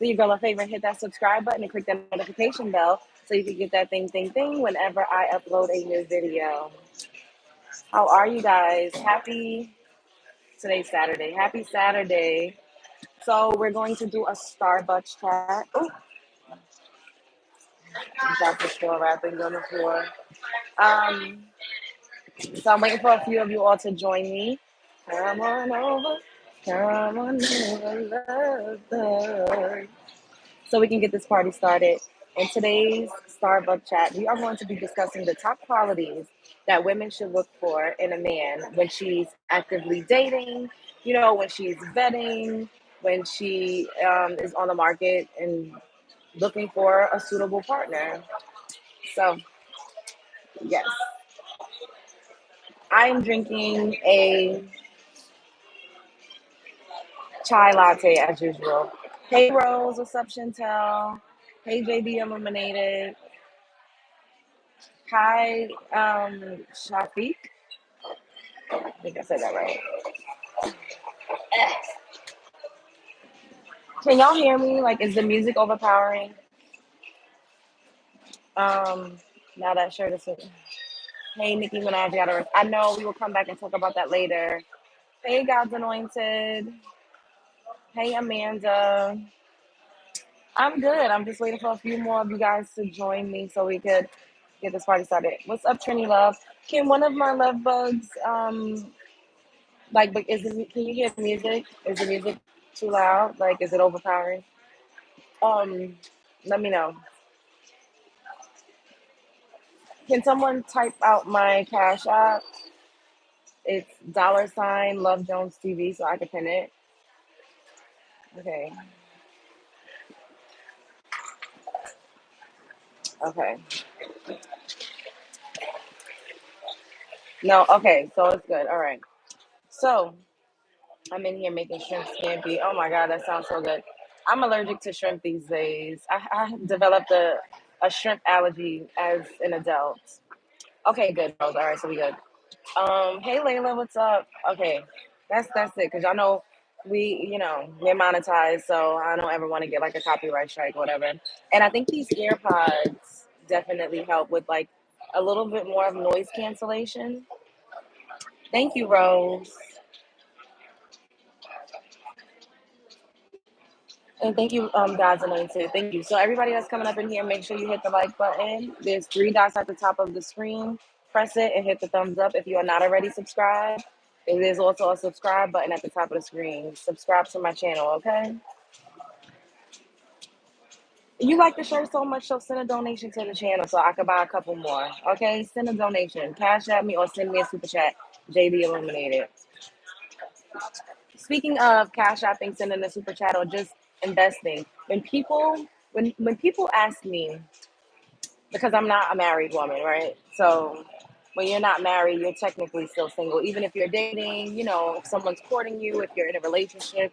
do your girl a favor and hit that subscribe button and click that notification bell so you can get that thing whenever I upload a new video. How are you guys? Today's Saturday. Happy Saturday. So we're going to do a Starbucks chat. Oh, got the store wrapping on the floor. Um, so I'm waiting for a few of you all to join me. Come on over. Come on over, love. So we can get this party started. In today's Starbucks chat, we are going to be discussing the top qualities that women should look for in a man when she's actively dating, when she's vetting, when she is on the market and looking for a suitable partner. So, yes, I'm drinking a chai latte as usual. Hey, Rose, what's up, Chantel? Hey, JB Illuminated. Hi, Shafiq. I think I said that right. Can y'all hear me? Like, is the music overpowering? Um, now that shirt is. Hey, Nicki Minaj, I know we will come back and talk about that later. Hey, God's Anointed. Hey, Amanda. I'm good. I'm just waiting for a few more of you guys to join me so we could get this party started. What's up, Trini Love? Can one of my love bugs, like, but can you hear the music? Is the music too loud? Like, is it overpowering? Um, Let me know. Can someone type out my cash app? It's $ Love Jones TV so I can pin it. Okay. Okay. No, okay, so it's good. All right. So I'm in here making shrimp scampi. Oh my God, that sounds so good. I'm allergic to shrimp these days. I developed a shrimp allergy as an adult. Okay, good, Rose. All right, so we good. Hey Layla, what's up? Okay, that's it. Cause y'all know we're monetized, so I don't ever want to get like a copyright strike or whatever. And I think these AirPods definitely help with like a little bit more of noise cancellation. Thank you, Rose. And thank you, God's Anointed. Thank you. So everybody that's coming up in here, make sure you hit the like button. There's three dots at the top of the screen. Press it and hit the thumbs up if you are not already subscribed. And there's also a subscribe button at the top of the screen. Subscribe to my channel, okay? You like the shirt so much, so send a donation to the channel so I could buy a couple more. Okay? Send a donation. Cash at me or send me a super chat. JB Illuminated. Speaking of cash apping, sending a super chat or just investing, when people ask me, because I'm not a married woman, right? So when you're not married, you're technically still single. Even if you're dating, if someone's courting you, if you're in a relationship,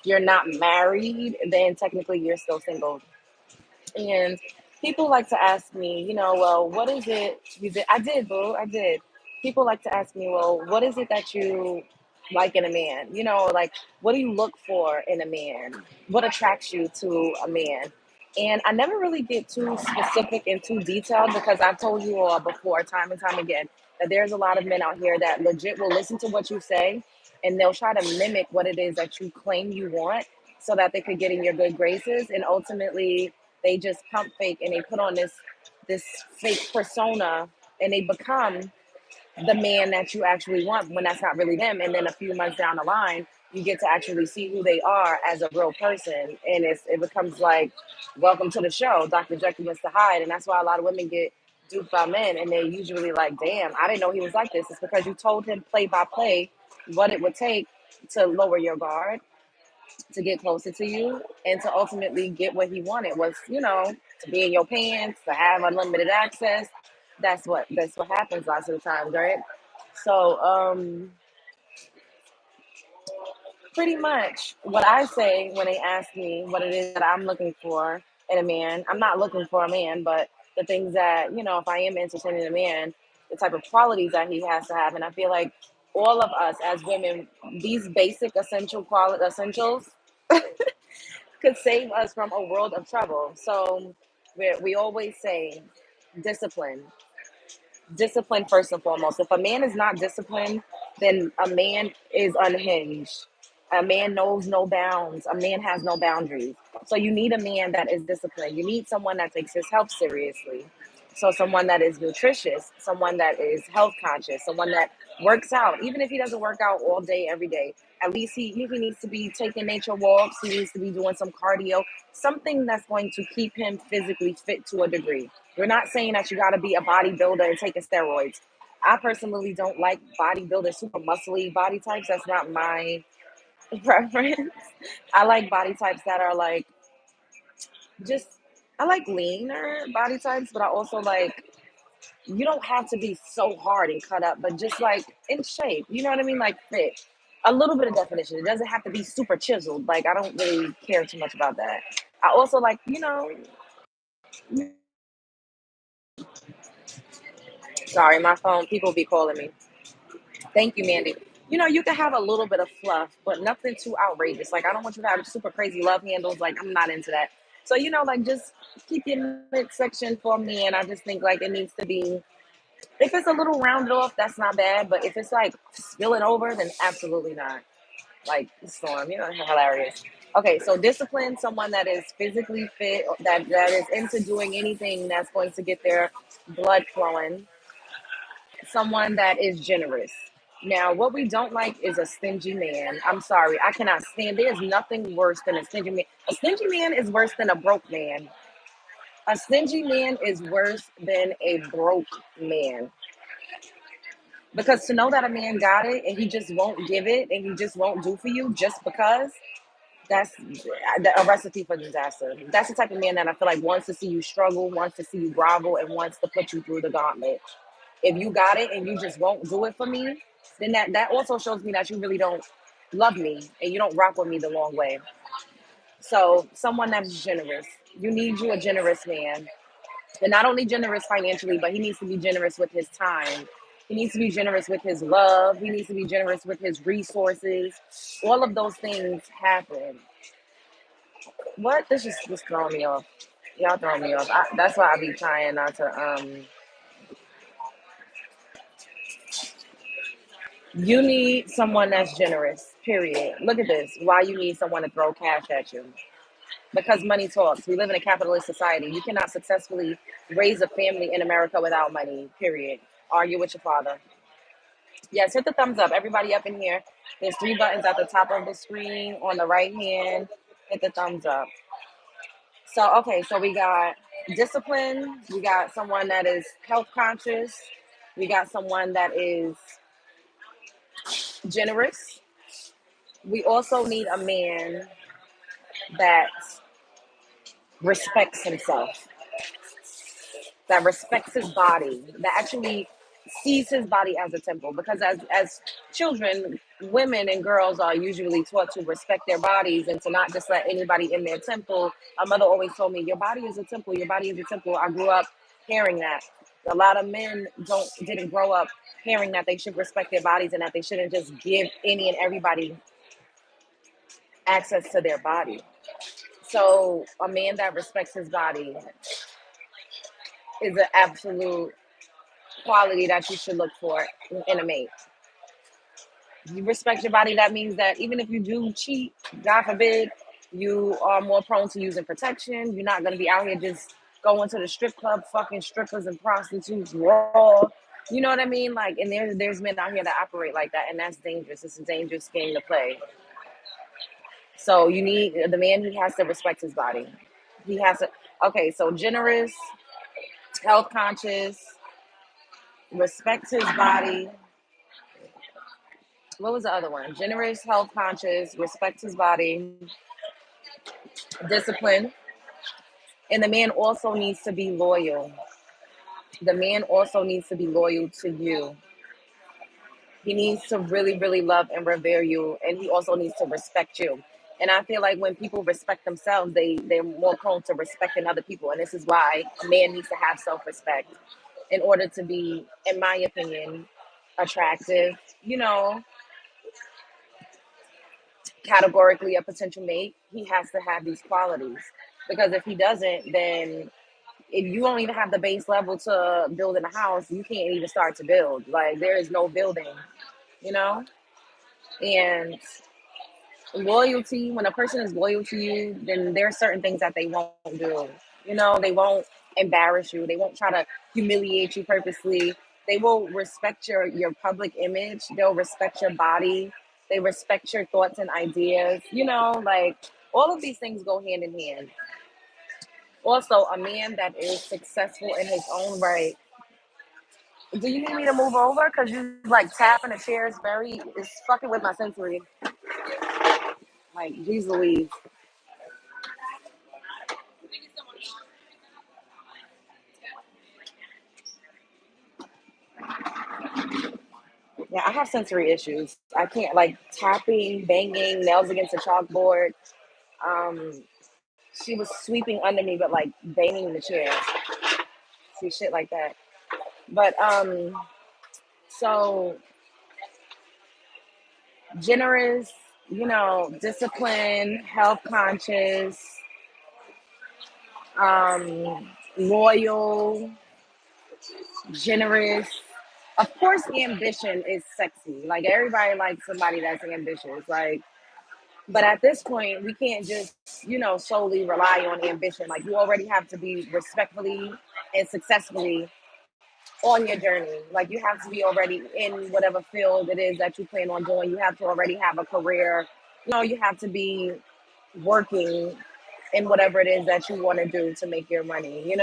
you're not married, then technically you're still single. And people like to ask me, well, what is it you did? I did, boo. I did. People like to ask me, well, what is it that you like in a man? Like, what do you look for in a man? What attracts you to a man? And I never really get too specific and too detailed because I've told you all before, time and time again, that there's a lot of men out here that legit will listen to what you say and they'll try to mimic what it is that you claim you want so that they could get in your good graces. And ultimately, they just pump fake and they put on this fake persona and they become the man that you actually want when that's not really them. And then a few months down the line, you get to actually see who they are as a real person. And it becomes like, welcome to the show, Dr. Jekyll, Mr. Hyde. And that's why a lot of women get duped by men. And they're usually like, damn, I didn't know he was like this. It's because you told him play by play what it would take to lower your guard, to get closer to you, and to ultimately get what he wanted was, to be in your pants, to have unlimited access. That's what happens lots of the times, right? So pretty much what I say when they ask me what it is that I'm looking for in a man, I'm not looking for a man, but the things that, if I am interested in a man, the type of qualities that he has to have. And I feel like all of us as women, these basic essentials could save us from a world of trouble. So we always say discipline. Discipline first and foremost. If a man is not disciplined, then a man is unhinged. A man knows no bounds. A man has no boundaries. So you need a man that is disciplined. You need someone that takes his health seriously. So someone that is nutritious, someone that is health conscious, someone that works out. Even if he doesn't work out all day, every day, at least he needs to be taking nature walks. He needs to be doing some cardio, something that's going to keep him physically fit to a degree. We're not saying that you got to be a bodybuilder and taking steroids. I personally don't like bodybuilders, super muscly body types. That's not my preference. I like body types that are like just, I like leaner body types, but I also like, you don't have to be so hard and cut up, but just like in shape. You know what I mean? Like fit. A little bit of definition. It doesn't have to be super chiseled. Like, I don't really care too much about that. I also like, sorry, my phone, people be calling me. Thank you, Mandy. You can have a little bit of fluff, but nothing too outrageous. Like, I don't want you to have super crazy love handles. Like, I'm not into that. So, like, just keep your midsection for me. And I just think, like, it needs to be, if it's a little rounded off, that's not bad. But if it's like spilling over, then absolutely not. Like, Storm, hilarious. Okay, so discipline, someone that is physically fit, that is into doing anything that's going to get their blood flowing, someone that is generous. Now, what we don't like is a stingy man. I'm sorry, I cannot stand. There's nothing worse than a stingy man. A stingy man is worse than a broke man. A stingy man is worse than a broke man. Because to know that a man got it and he just won't give it and he just won't do for you just because, that's a recipe for disaster. That's the type of man that I feel like wants to see you struggle, wants to see you grovel, and wants to put you through the gauntlet. If you got it and you just won't do it for me, then that also shows me that you really don't love me and you don't rock with me the long way. So someone that's generous. You need you a generous man. And not only generous financially, but he needs to be generous with his time. He needs to be generous with his love. He needs to be generous with his resources. All of those things happen. What? This just throwing me off. Y'all throwing me off. That's why I be trying not to. You need someone that's generous. Period. Look at this. Why you need someone to throw cash at you? Because money talks. We live in a capitalist society. You cannot successfully raise a family in America without money. Period. Argue with your father. Yes, hit the thumbs up. Everybody up in here. There's three buttons at the top of the screen on the right hand. Hit the thumbs up. So, okay, so we got discipline. We got someone that is health conscious. We got someone that is generous. We also need a man that respects himself, that respects his body, that actually sees his body as a temple. Because as children, women and girls are usually taught to respect their bodies and to not just let anybody in their temple. My mother always told me, "Your body is a temple. Your body is a temple." I grew up hearing that. A lot of men didn't grow up hearing that they should respect their bodies and that they shouldn't just give any and everybody access to their body. So a man that respects his body is an absolute quality that you should look for in a mate. You respect your body, that means that even if you do cheat, God forbid, you are more prone to using protection. You're not going to be out here just going to the strip club, fucking strippers and prostitutes raw. You know what I mean? Like, and there's men out here that operate like that, and that's dangerous. It's a dangerous game to play. So you need the man. He has to respect his body. He has to. Okay, so generous, health conscious, respects his body. What was the other one? Generous, health conscious, respects his body, discipline. And the man also needs to be loyal. The man also needs to be loyal to you. He needs to really, really love and revere you. And he also needs to respect you. And I feel like when people respect themselves, they're more prone to respecting other people. And this is why a man needs to have self-respect in order to be, in my opinion, attractive. You know, categorically a potential mate, he has to have these qualities. Because if he doesn't, then if you don't even have the base level to build in a house, you can't even start to build. Like there is no building, you know? And loyalty, when a person is loyal to you, then there are certain things that they won't do. They won't embarrass you. They won't try to humiliate you purposely. They will respect your public image. They'll respect your body. They respect your thoughts and ideas. Like all of these things go hand in hand. Also, a man that is successful in his own right. Do you need me to move over? Because you like tapping the chair is fucking with my sensory. Like, geez Louise. Yeah, I have sensory issues. I can't like tapping, banging, nails against the chalkboard. Um, she was sweeping under me, but like banging the chair. See shit like that. But so generous, disciplined, health conscious, loyal, generous. Of course, ambition is sexy. Like everybody likes somebody that's ambitious. Like, but at this point, we can't just, solely rely on ambition. Like you already have to be respectfully and successfully on your journey. Like you have to be already in whatever field it is that you plan on doing. You have to already have a career. You have to be working in whatever it is that you want to do to make your money.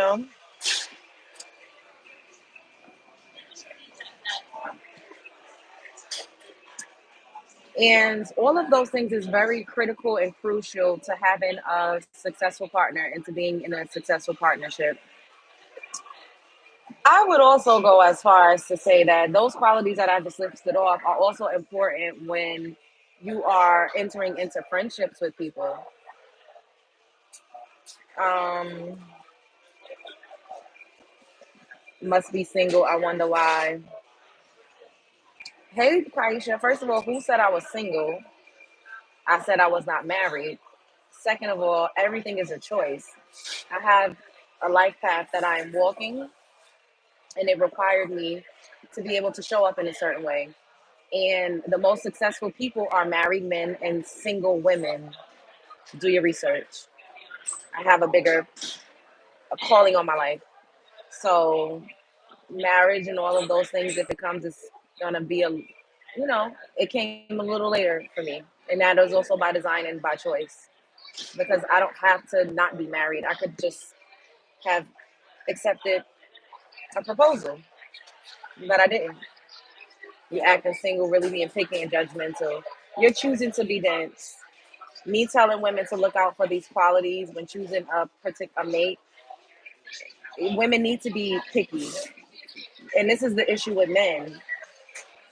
And all of those things is very critical and crucial to having a successful partner and to being in a successful partnership. I would also go as far as to say that those qualities that I just listed off are also important when you are entering into friendships with people. Um, must be single. I wonder why. Hey, Kaisha. First of all, who said I was single? I said I was not married. Second of all, everything is a choice. I have a life path that I am walking, and it required me to be able to show up in a certain way. And the most successful people are married men and single women. Do your research. I have a calling on my life. So marriage and all of those things, if it comes, it's gonna be it came a little later for me, and that is also by design and by choice because I don't have to not be married. I could just have accepted a proposal, but I didn't. You acting single, really being picky and judgmental. You're choosing to be dense. Me telling women to look out for these qualities when choosing a particular mate. Women need to be picky, and this is the issue with men.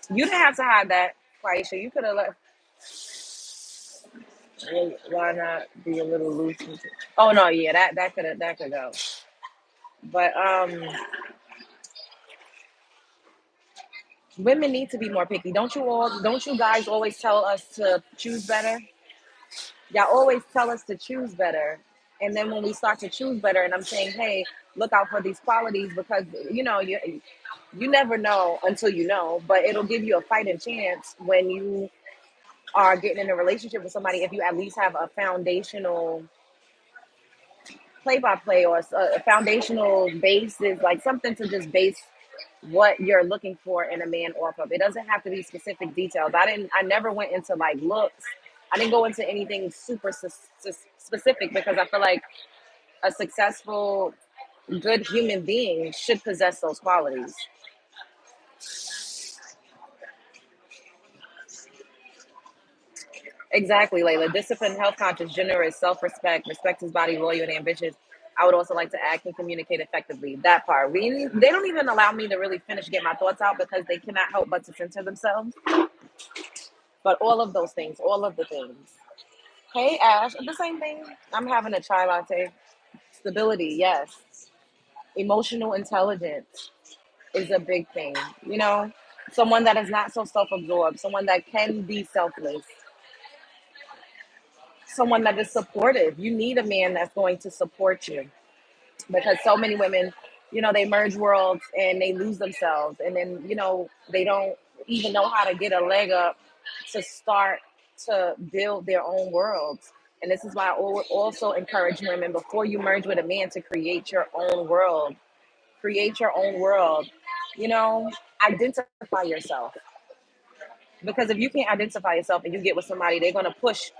You didn't have to hide that, Quaisha. You could have left. Why not be a little loose? Oh no, yeah, that could go. But women need to be more picky. Don't you guys always tell us to choose better? Y'all always tell us to choose better. And then when we start to choose better, and I'm saying, hey, look out for these qualities because you never know until you know, but it'll give you a fighting chance when you are getting in a relationship with somebody if you at least have a foundational play by play or a foundational basis, like something to just base what you're looking for in a man off of. It doesn't have to be specific details. I never went into like looks. I didn't go into anything super specific because I feel like a successful, good human being should possess those qualities. Exactly, Layla. Disciplined, health conscious, generous, self respect, respect his body, loyal, and ambitious. I would also like to act and communicate effectively. That part. They don't even allow me to really finish, get my thoughts out because they cannot help but to censor themselves. But all of those things, all of the things. Hey, Ash, the same thing. I'm having a chai latte. Stability, yes. Emotional intelligence is a big thing. You know, someone that is not so self absorbed, someone that can be selfless. someone that is supportive. You need a man that's going to support you, because so many women, they merge worlds and they lose themselves, and then they don't even know how to get a leg up to start to build their own worlds. And this is why I also encourage women, before you merge with a man, to create your own world. Create your own world. you know Identify yourself, because if you can't identify yourself and you get with somebody, they're going to push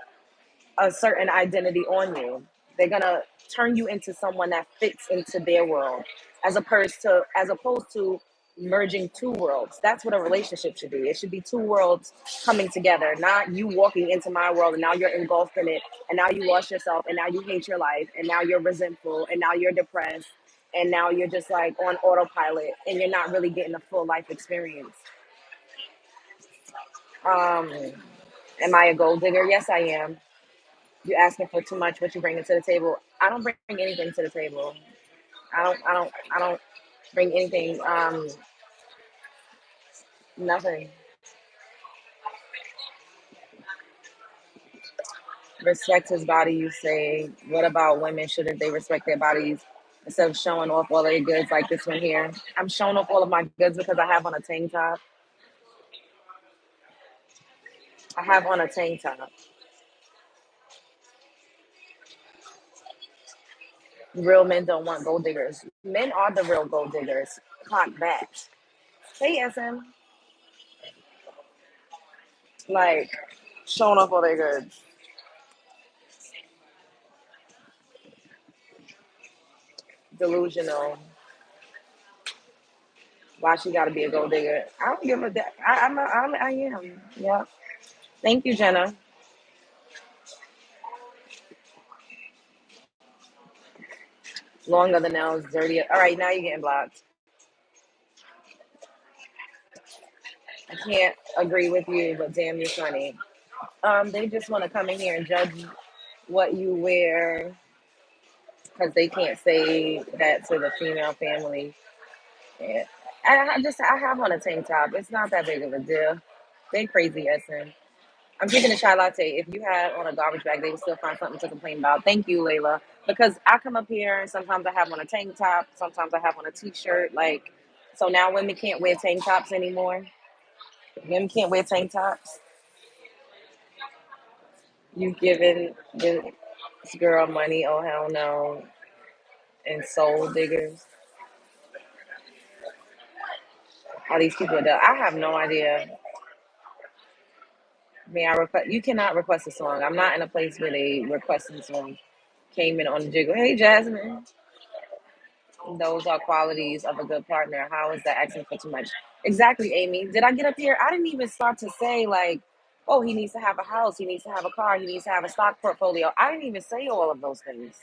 a certain identity on you. They're gonna turn you into someone that fits into their world, as opposed to merging two worlds. That's what a relationship should be. It should be two worlds coming together, not you walking into my world and now you're engulfed in it, and now you lost yourself, and now you hate your life, and now you're resentful, and now you're depressed, and now you're just like on autopilot, and you're not really getting a full life experience. Um, am I a gold digger? Yes, I am. You asking for too much. What you bringing to the table? I don't bring anything to the table. I don't bring anything. Nothing. Respect his body, you say. What about women? Shouldn't they respect their bodies instead of showing off all their goods like this one here? I'm showing off all of my goods because I have on a tank top. I have on a tank top. Real men don't want gold diggers. Men are the real gold diggers. Clock that. Hey, SM. Like, showing off all their goods. Delusional. Why she got to be a gold digger? I don't give a damn. I am. Yeah. Thank you, Jenna. Longer the nails, dirty. All right, now you're getting blocked. I can't agree with you, but damn, you're funny. They just want to come in here and judge what you wear because they can't say that to the female family. Yeah. I have on a tank top. It's not that big of a deal. They crazy, SM. I'm drinking a chai latte. If you had on a garbage bag, they would still find something to complain about. Thank you, Layla. Because I come up here and sometimes I have on a tank top, sometimes I have on a t-shirt. Like, so now women can't wear tank tops anymore. Women can't wear tank tops. You giving this girl money? Oh hell no! And soul diggers. All these people do. I have no idea. May I request? You cannot request a song. I'm not in a place where they requesting songs. Came in on the jiggle. Hey, Jasmine. Those are qualities of a good partner. How is that asking for too much? Exactly, Amy. Did I get up here? I didn't even start to say like, oh, he needs to have a house, he needs to have a car, he needs to have a stock portfolio. I didn't even say all of those things.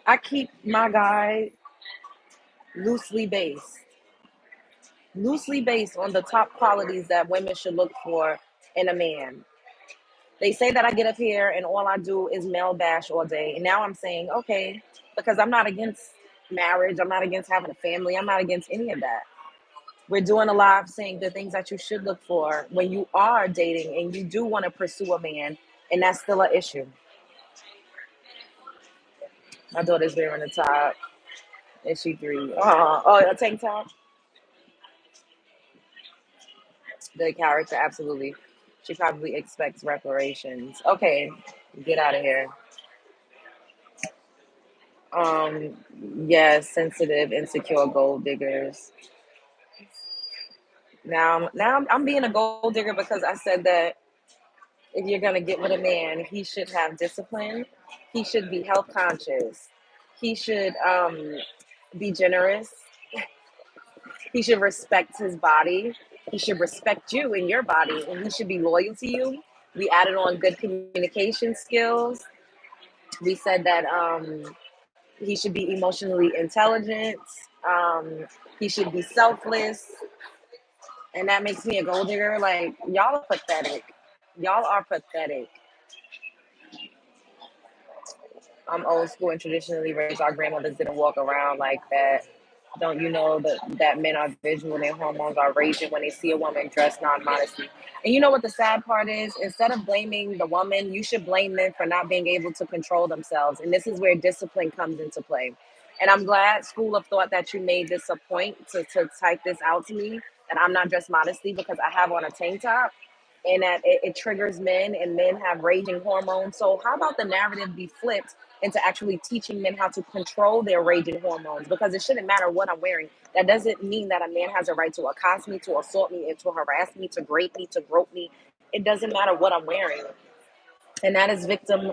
I keep my guy loosely based, loosely based on the top qualities that women should look for in a man. They say that I get up here and all I do is male bash all day. And now I'm saying, okay, because I'm not against marriage, I'm not against having a family, I'm not against any of that. We're doing a live saying the things that you should look for when you are dating and you do want to pursue a man, and that's still an issue. My daughter's wearing a top, and she 3. Oh, a tank top. The character, absolutely. She probably expects reparations. Okay, get out of here. Um, yes, sensitive, insecure gold diggers. Now I'm being a gold digger because I said that if you're gonna get with a man, he should have discipline. He should be health conscious. He should be generous. He should respect his body. He should respect you and your body, and he should be loyal to you. We added on good communication skills. We said that he should be emotionally intelligent. Um, he should be selfless, and that makes me a gold digger. Like, y'all are pathetic. Y'all are pathetic. I'm old school and traditionally raised. Our grandmothers didn't walk around like that. Don't you know that men are visual and their hormones are raging when they see a woman dressed non-modestly? And you know what the sad part is? Instead of blaming the woman, you should blame men for not being able to control themselves. And this is where discipline comes into play. And I'm glad, School of Thought, that you made this a point to type this out to me, that I'm not dressed modestly because I have on a tank top, and that it triggers men, and men have raging hormones. So how about the narrative be flipped into actually teaching men how to control their raging hormones? Because it shouldn't matter what I'm wearing. That doesn't mean that a man has a right to accost me, to assault me, and to harass me, to grape me, to grope me. It doesn't matter what I'm wearing. And that is victim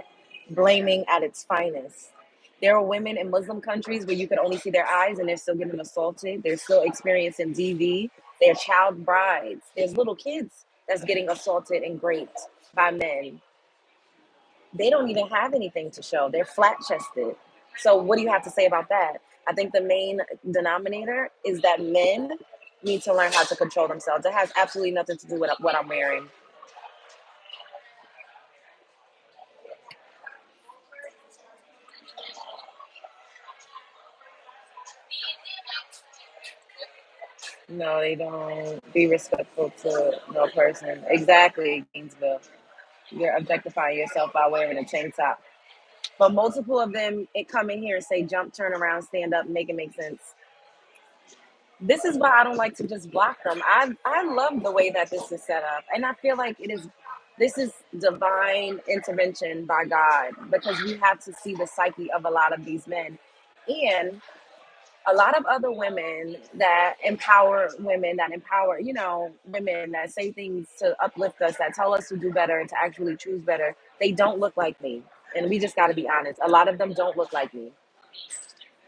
blaming at its finest. There are women in Muslim countries where you could only see their eyes and they're still getting assaulted. They're still experiencing DV. They're child brides. There's little kids that's getting assaulted and raped by men. They don't even have anything to show. They're flat chested. So, what do you have to say about that? I think the main denominator is that men need to learn how to control themselves. It has absolutely nothing to do with what I'm wearing. No, they don't. Be respectful to no person. Exactly, Gainesville. You're objectifying yourself by wearing a tank top. But multiple of them it come in here and say jump, turn around, stand up, make it make sense. This is why I don't like to just block them. I love the way that this is set up. And I feel like this is divine intervention by God, because we have to see the psyche of a lot of these men. And a lot of other women that empower women, that empower, women that say things to uplift us, that tell us to do better and to actually choose better, they don't look like me. And we just got to be honest. A lot of them don't look like me.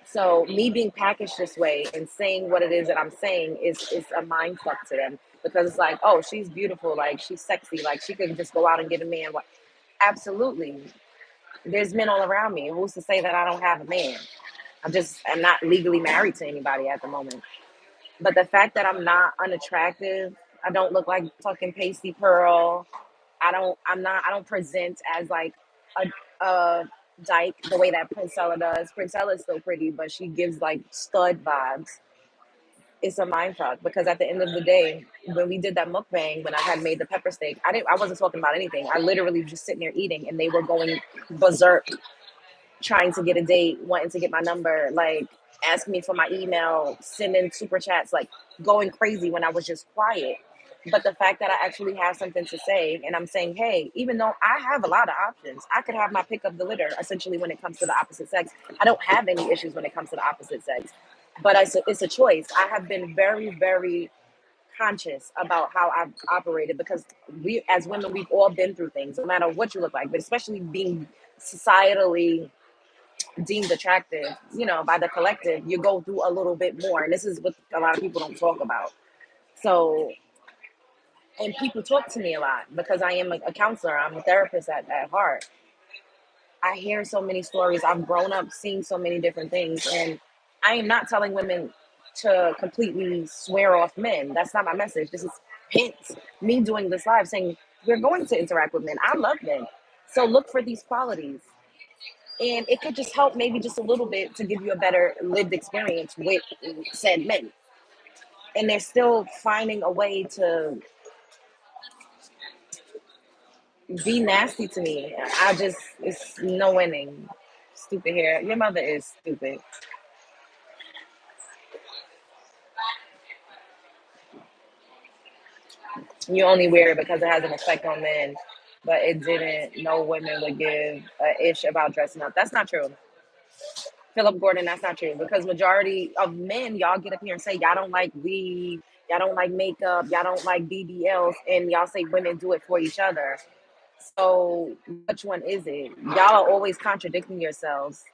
So me being packaged this way and saying what it is that I'm saying is a mind fuck to them, because it's like, oh, she's beautiful, like she's sexy, like she could just go out and get a man. What? Absolutely. There's men all around me. Who's to say that I don't have a man? I'm not legally married to anybody at the moment. But the fact that I'm not unattractive, I don't look like fucking pasty pearl. I don't present as like a dyke the way that Princella does. Princella's still pretty, but she gives like stud vibes. It's a mind fuck, because at the end of the day, when we did that mukbang, when I had made the pepper steak, I wasn't talking about anything. I literally was just sitting there eating, and they were going berserk, trying to get a date, wanting to get my number, like asking me for my email, sending super chats, like going crazy when I was just quiet. But the fact that I actually have something to say, and I'm saying, hey, even though I have a lot of options, I could have my pick of the litter, essentially, when it comes to the opposite sex. I don't have any issues when it comes to the opposite sex. But it's a choice. I have been very, very conscious about how I've operated, because we, as women, we've all been through things, no matter what you look like, but especially being societally deemed attractive, by the collective, you go through a little bit more. And this is what a lot of people don't talk about. So, and people talk to me a lot because I am a counselor, I'm a therapist at heart. I hear so many stories. I've grown up seeing so many different things. And I am not telling women to completely swear off men. That's not my message. This is hence me doing this live saying we're going to interact with men. I love men. So look for these qualities, and it could just help maybe just a little bit to give you a better lived experience with said men. And they're still finding a way to be nasty to me. It's no winning. Stupid hair. Your mother is stupid. You only wear it because it has an effect on men, but it didn't. No women would give a ish about dressing up. That's not true. Philip Gordon, that's not true, because majority of men, y'all get up here and say y'all don't like weed, y'all don't like makeup, y'all don't like BBLs, and y'all say women do it for each other. So which one is it? Y'all are always contradicting yourselves.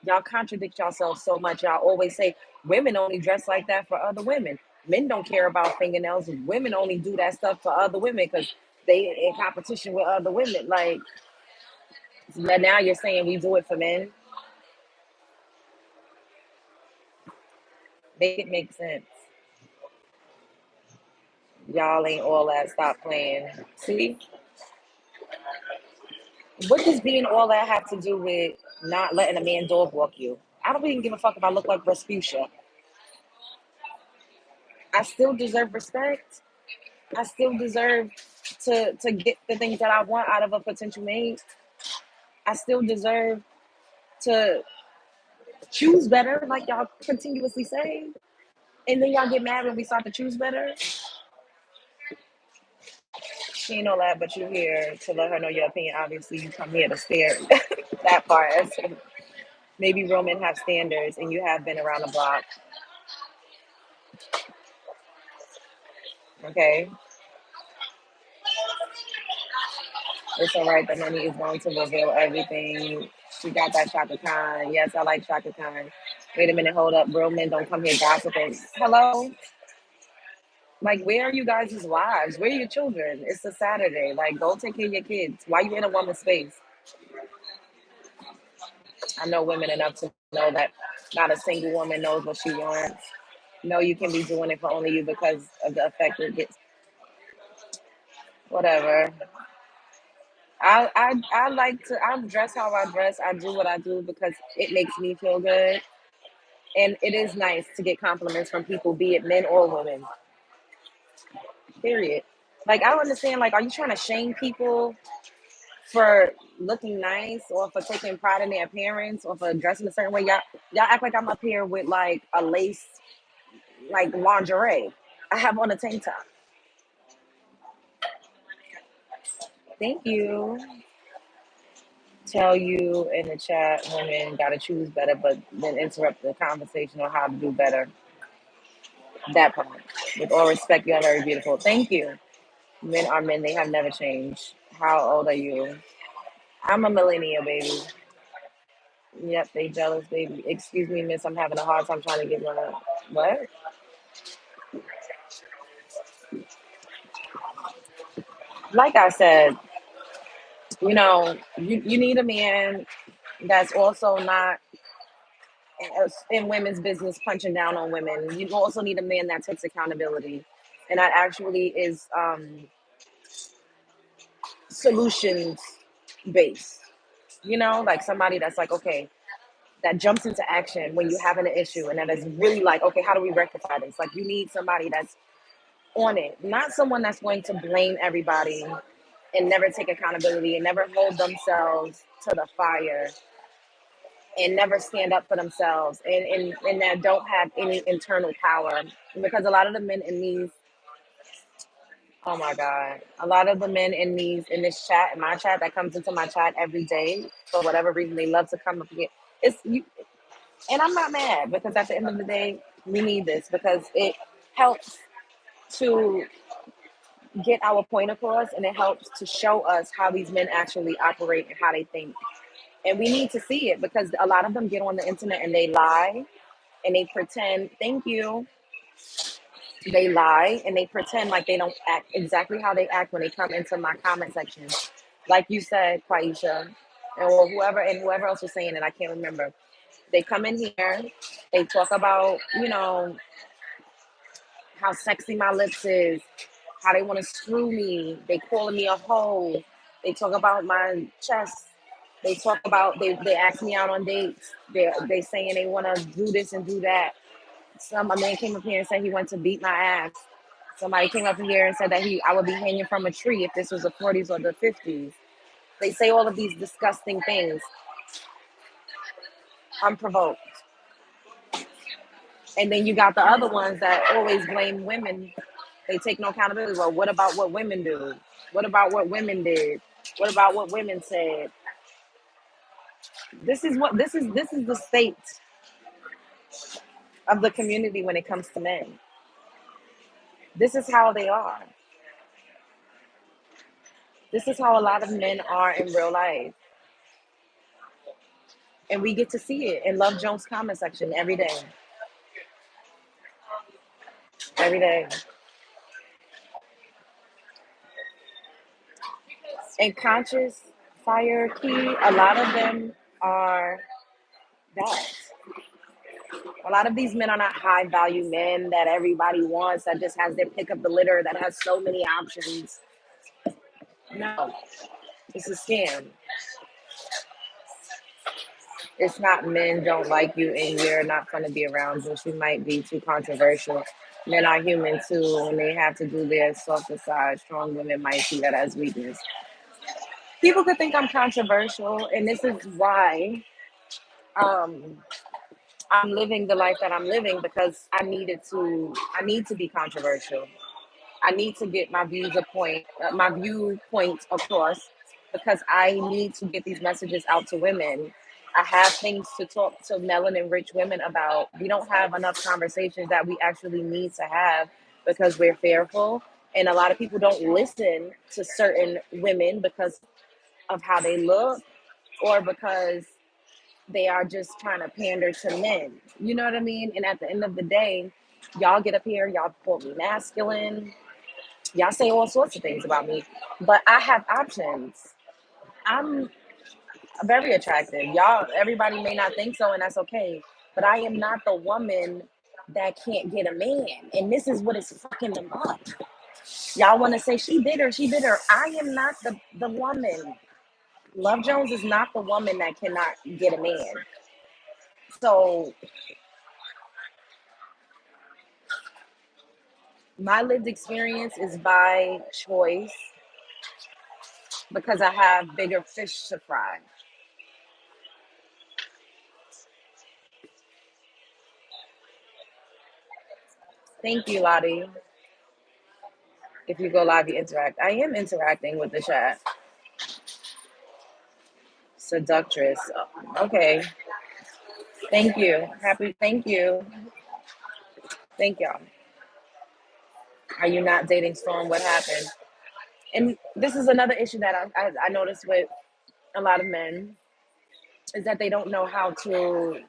Y'all contradict yourselves so much. Y'all always say women only dress like that for other women. Men don't care about fingernails. Women only do that stuff for other women because they in competition with other women. Like, but now you're saying we do it for men. Make it make sense. Y'all ain't all that. Stop playing. See, what does being all that have to do with not letting a man dog walk you? I don't even give a fuck if I look like Respucia. I still deserve respect. I still deserve to get the things that I want out of a potential mate, I still deserve to choose better, like y'all continuously say. And then y'all get mad when we start to choose better. She ain't no that, but you here to let her know your opinion. Obviously, you come here to stare that part. Maybe real men have standards, and you have been around the block. Okay, it's all right. The money is going to reveal everything. She got that Shaka Khan. Yes, I like Shaka Khan. Wait a minute, hold up. Real men don't come here gossiping. Hello? Like, where are you guys' wives? Where are your children? It's a Saturday. Like, go take care of your kids. Why you in a woman's space? I know women enough to know that not a single woman knows what she wants. No, you can be doing it for only you because of the effect it gets. Whatever. I like to. I dress how I dress. I do what I do because it makes me feel good, and it is nice to get compliments from people, be it men or women. Period. Like, I don't understand. Like, are you trying to shame people for looking nice or for taking pride in their appearance or for dressing a certain way? Y'all act like I'm up here with like a lace, like lingerie. I have on a tank top. Thank you. Tell you in the chat, women gotta choose better, but then interrupt the conversation on how to do better. That part. With all respect, you are very beautiful. Thank you. Men are men, they have never changed. How old are you? I'm a millennial, baby. Yep, they jealous, baby. Excuse me, miss, I'm having a hard time trying to get my what? Like I said, you need a man that's also not in women's business punching down on women. You also need a man that takes accountability, and that actually is solutions based. Like somebody that's like, okay, that jumps into action when you having an issue, and that is really like, okay, how do we rectify this? Like, you need somebody that's on it, not someone that's going to blame everybody and never take accountability and never hold themselves to the fire and never stand up for themselves and that don't have any internal power. Because a lot of the men in these, oh my God, a lot of the men in this chat, in my chat, that comes into my chat every day, for whatever reason, they love to come up here. It's you, and I'm not mad because at the end of the day, we need this because it helps to get our point across and it helps to show us how these men actually operate and how they think. And we need to see it because a lot of them get on the internet and they lie and they pretend, thank you, they lie and they pretend like they don't act exactly how they act when they come into my comment section. Like you said, Quaisha, and whoever else was saying it, I can't remember. They come in here, they talk about, how sexy my lips is, how they want to screw me. They calling me a hoe. They talk about my chest. They talk about they ask me out on dates. They saying they want to do this and do that. A man came up here and said he went to beat my ass. Somebody came up here and said that I would be hanging from a tree if this was the 40s or the 50s. They say all of these disgusting things unprovoked. And then you got the other ones that always blame women. They take no accountability. Well, what about what women do? What about what women did? What about what women said? This is the state of the community when it comes to men. This is how they are. This is how a lot of men are in real life. And we get to see it in Love Jones comment section every day. Every day. And conscious fire key, a lot of them are that. A lot of these men are not high value men that everybody wants, that just has their pick up the litter, that has so many options. No, it's a scam. It's not men don't like you and you're not fun to be around, but you might be too controversial. Men are human too, and they have to do their softer side. Strong women might see that as weakness. People could think I'm controversial, and this is why um, I'm living the life that I'm living because I need to be controversial. I need to get my viewpoint across because I need to get these messages out to women. I have things to talk to melanin rich women about. We don't have enough conversations that we actually need to have because we're fearful. And a lot of people don't listen to certain women because of how they look or because they are just trying to pander to men. You know what I mean? And at the end of the day, y'all get up here, y'all call me masculine, y'all say all sorts of things about me, but I have options. I'm very attractive. Y'all, everybody may not think so, and that's okay. But I am not the woman that can't get a man. And this is what is fucking them up. Y'all want to say she bitter, she bitter. I am not the woman. Love Jones is not the woman that cannot get a man. So my lived experience is by choice because I have bigger fish to fry. Thank you, Lottie. If you go live, you interact. I am interacting with the chat. Seductress. Okay. Thank you. Happy. Thank you. Thank y'all. Are you not dating Storm? What happened? And this is another issue that I noticed with a lot of men is that they don't know how to,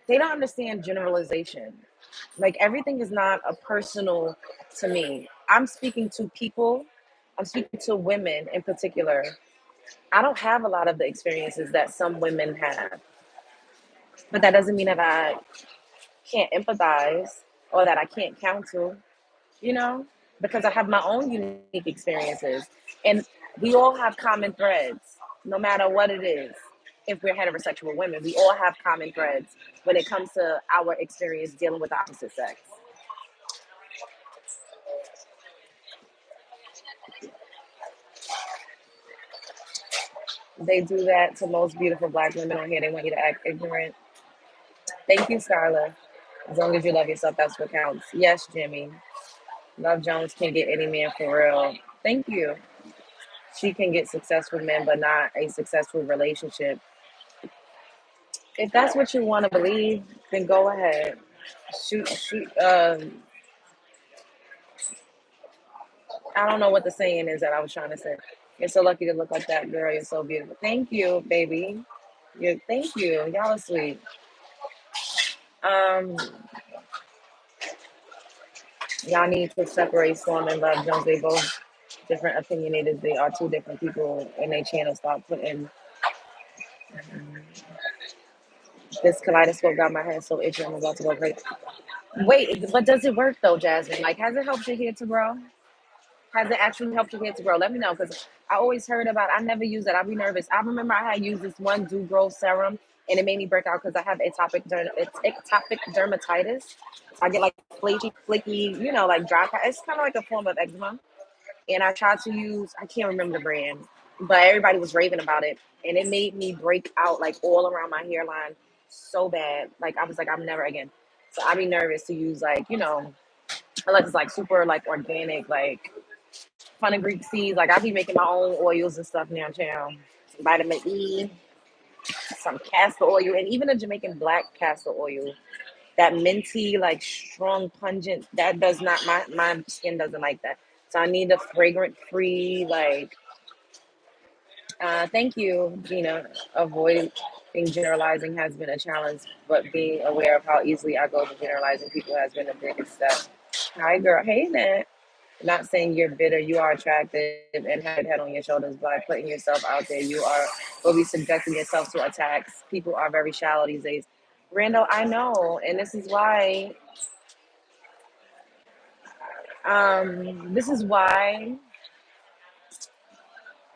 they don't understand generalization. Like everything is not a personal to me. I'm speaking to people, I'm speaking to women in particular. I don't have a lot of the experiences that some women have, but that doesn't mean that I can't empathize or that I can't counsel, you know, because I have my own unique experiences. And we all have common threads, no matter what it is. If we're heterosexual women, we all have common threads when it comes to our experience dealing with the opposite sex. They do that to most beautiful black women on here. They want you to act ignorant. Thank you, Scarla. As long as you love yourself, that's what counts. Yes, Jimmy. Love Jones can get any man for real. Thank you. She can get successful men, but not a successful relationship. If that's what you want to believe, then go ahead. Shoot, shoot. I don't know what the saying is that I was trying to say. You're so lucky to look like that girl. You're so beautiful. Thank you, baby. Thank you. Y'all are sweet. Um, y'all need to separate Storm and Love Jones. They both different opinionated. They are two different people, and they channel stop putting this kaleidoscope got my head so itchy. I'm about to go crazy. Wait, but does it work though, Jasmine? Like, has it helped your hair to grow? Has it actually helped your hair to grow? Let me know because I always heard about. I never use it. I'd be nervous. I remember I had used this one Do Grow serum and it made me break out because I have atopic dermatitis. So I get like flaky, like dry. It's kind of like a form of eczema. And I tried to use. I can't remember the brand, but everybody was raving about it, and it made me break out like all around my hairline so bad. Like I was like, I'm never again. So I'd be nervous to use like unless it's like super like organic like Greek seeds. Like I be making my own oils and stuff now, child. Vitamin E, some castor oil, and even a Jamaican black castor oil. That minty, like strong, pungent. That does not my skin doesn't like that. So I need a fragrant free like. Thank you, Gina. Avoiding generalizing has been a challenge, but being aware of how easily I go to generalizing people has been the biggest step. Hi, girl. Hey, Nat. Not saying you're bitter, you are attractive and have a head on your shoulders. By putting yourself out there, you will be subjecting yourself to attacks. People are very shallow these days. Randall, I know, and this is why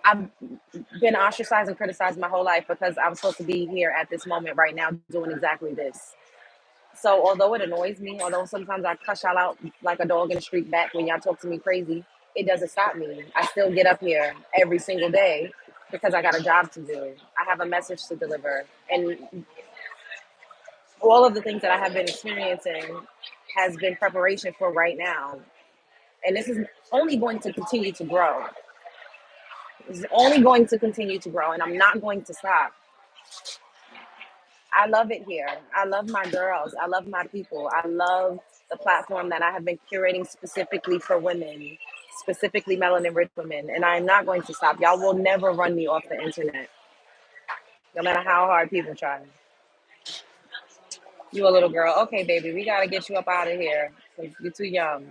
I've been ostracized and criticized my whole life because I'm supposed to be here at this moment right now doing exactly this. So although it annoys me, although sometimes I cuss y'all out like a dog in the street back when y'all talk to me crazy, it doesn't stop me. I still get up here every single day because I got a job to do. I have a message to deliver. And all of the things that I have been experiencing has been preparation for right now. And this is only going to continue to grow. This is only going to continue to grow, and I'm not going to stop. I love it here. I love my girls. I love my people. I love the platform that I have been curating specifically for women, specifically melanin rich women. And I'm not going to stop. Y'all will never run me off the internet, no matter how hard people try. You a little girl. Okay, baby, we got to get you up out of here because you're too young.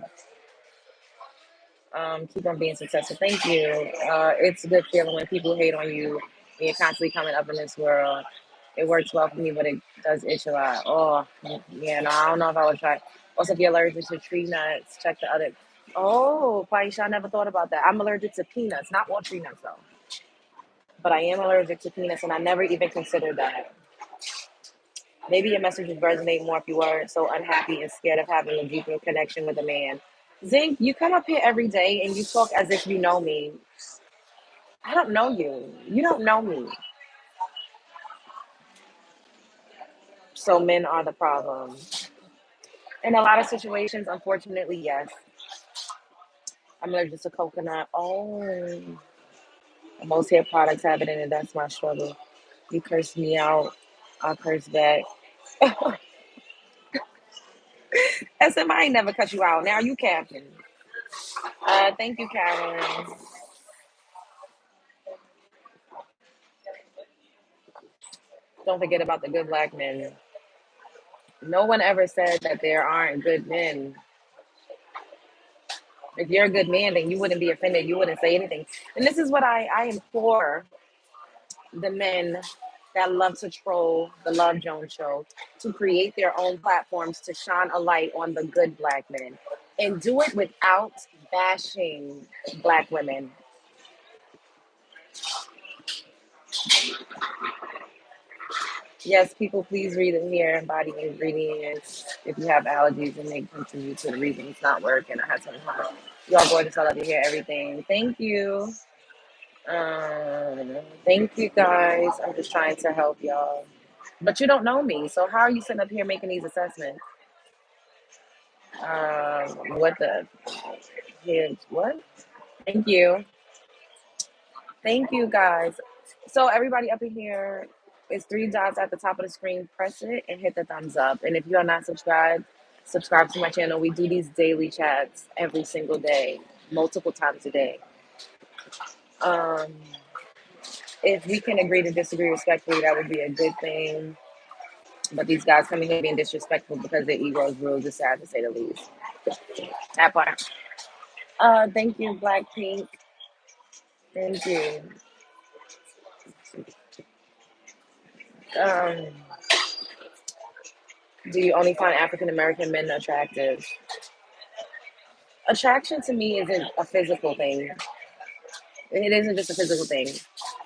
Keep on being successful. Thank you. It's a good feeling when people hate on you and you're constantly coming up in this world. It works well for me, but it does itch a lot. Oh, yeah, no, I don't know if I would try. Also, if you're allergic to tree nuts, check the other. Oh, Paisha, I never thought about that. I'm allergic to peanuts, not all tree nuts though, but I am allergic to peanuts, and I never even considered that. Maybe your message would resonate more if you weren't so unhappy and scared of having a deeper connection with a man. Zink, you come up here every day and you talk as if you know me. I don't know you. You don't know me. So men are the problem. In a lot of situations, unfortunately, yes. I'm allergic to coconut. Oh, most hair products have it in it. That's my struggle. You curse me out, I'll curse back. SM, I ain't never cut you out. Now you capping. Thank you, Carolyn. Don't forget about the good black men. No one ever said that there aren't good men. If you're a good man, then you wouldn't be offended. You wouldn't say anything. And this is what I implore the men that love to troll the Love Jones show to create their own platforms to shine a light on the good black men and do it without bashing black women. Yes, people, please read it here. Body ingredients. If you have allergies and they contribute to the reason it's not working, I have some time. Y'all going to love to hear everything. Thank you. Thank you guys. I'm just trying to help y'all. But you don't know me, so how are you sitting up here making these assessments? What the here's what? Thank you. Thank you guys. So everybody up in here is three dots at the top of the screen. Press it and hit the thumbs up. And if you are not subscribed, subscribe to my channel. We do these daily chats every single day, multiple times a day. Um, if we can agree to disagree respectfully, that would be a good thing. But these guys coming in being disrespectful because their egos rules is sad to say the least. That part. Thank you, Blackpink. Thank you. Um, do you only find African American men attractive? Attraction to me isn't a physical thing. It isn't just a physical thing.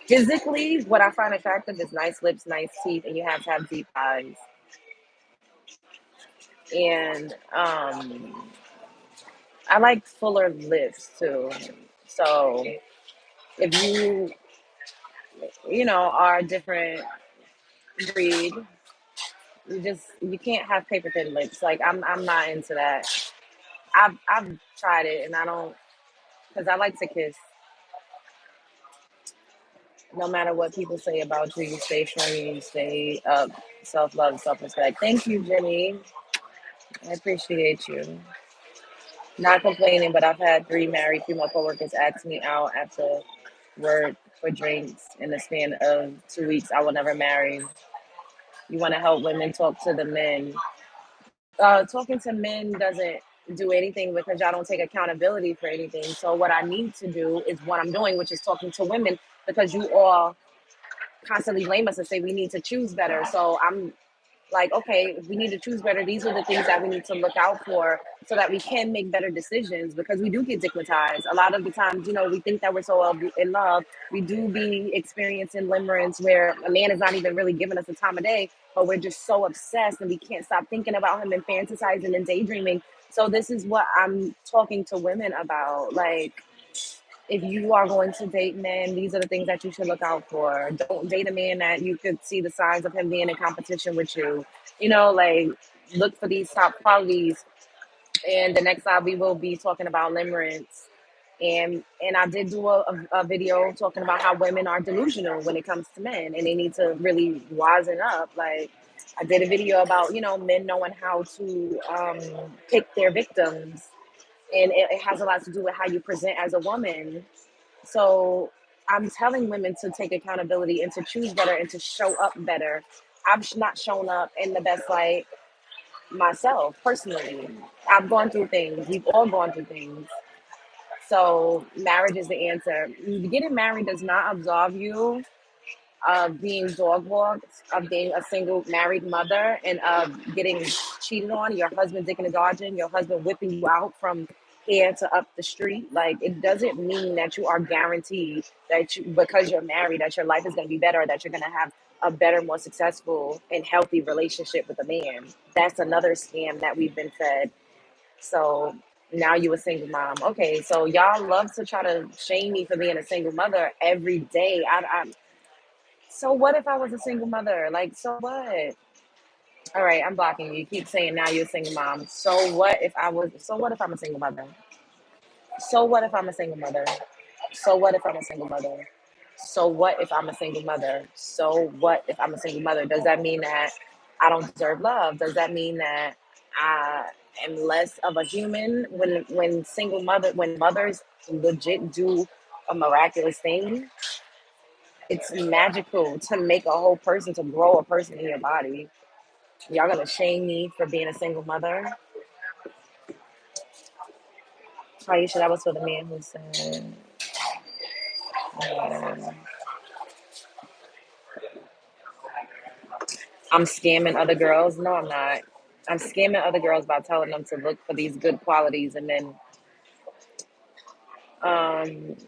Physically, what I find attractive is nice lips, nice teeth, and you have to have deep eyes. And I like fuller lips too. So if are a different breed, you can't have paper thin lips. Like I'm not into that. I've tried it and I don't because I like to kiss. No matter what people say about you, you stay strong, you stay up, self love, self respect. Thank you, Jimmy. I appreciate you. Not complaining, but I've had three married female coworkers ask me out after work for drinks in the span of 2 weeks. I will never marry. You want to help women talk to the men. Talking to men doesn't do anything because y'all don't take accountability for anything. So what I need to do is what I'm doing, which is talking to women because you all constantly blame us and say we need to choose better. So I'm like, okay, we need to choose better. These are the things that we need to look out for so that we can make better decisions, because we do get stigmatized. A lot of the times, we think that we're so in love. We do be experiencing limerence where a man is not even really giving us the time of day, but we're just so obsessed and we can't stop thinking about him and fantasizing and daydreaming. So this is what I'm talking to women about. Like, if you are going to date men, these are the things that you should look out for. Don't date a man that you could see the signs of him being in competition with you. Like, look for these top qualities. And the next time we will be talking about limerence. And I did do a video talking about how women are delusional when it comes to men and they need to really wisen up. Like, I did a video about, men knowing how to pick their victims. And it has a lot to do with how you present as a woman. So I'm telling women to take accountability and to choose better and to show up better. I've not shown up in the best light myself personally. I've gone through things. We've all gone through things. So marriage is the answer. Getting married does not absolve you of being dog walked, of being a single married mother, and of getting cheated on, your husband digging and dodging, your husband whipping you out from here to up the street. Like, it doesn't mean that you are guaranteed that because you're married, that your life is going to be better, or that you're going to have a better, more successful, and healthy relationship with a man. That's another scam that we've been fed. So now you a single mom. Okay, so y'all love to try to shame me for being a single mother every day. So what if I was a single mother? Like, so what? All right, I'm blocking you. You keep saying now you're a single mom. So what if I'm a single mother? So what if I'm a single mother? So what if I'm a single mother? So what if I'm a single mother? So what if I'm a single mother? Does that mean that I don't deserve love? Does that mean that I am less of a human when mothers legit do a miraculous thing? It's magical to make a whole person, to grow a person in your body. Y'all gonna shame me for being a single mother? Aisha, that was for the man who said, um, I'm scamming other girls. No, I'm not. I'm scamming other girls by telling them to look for these good qualities, and then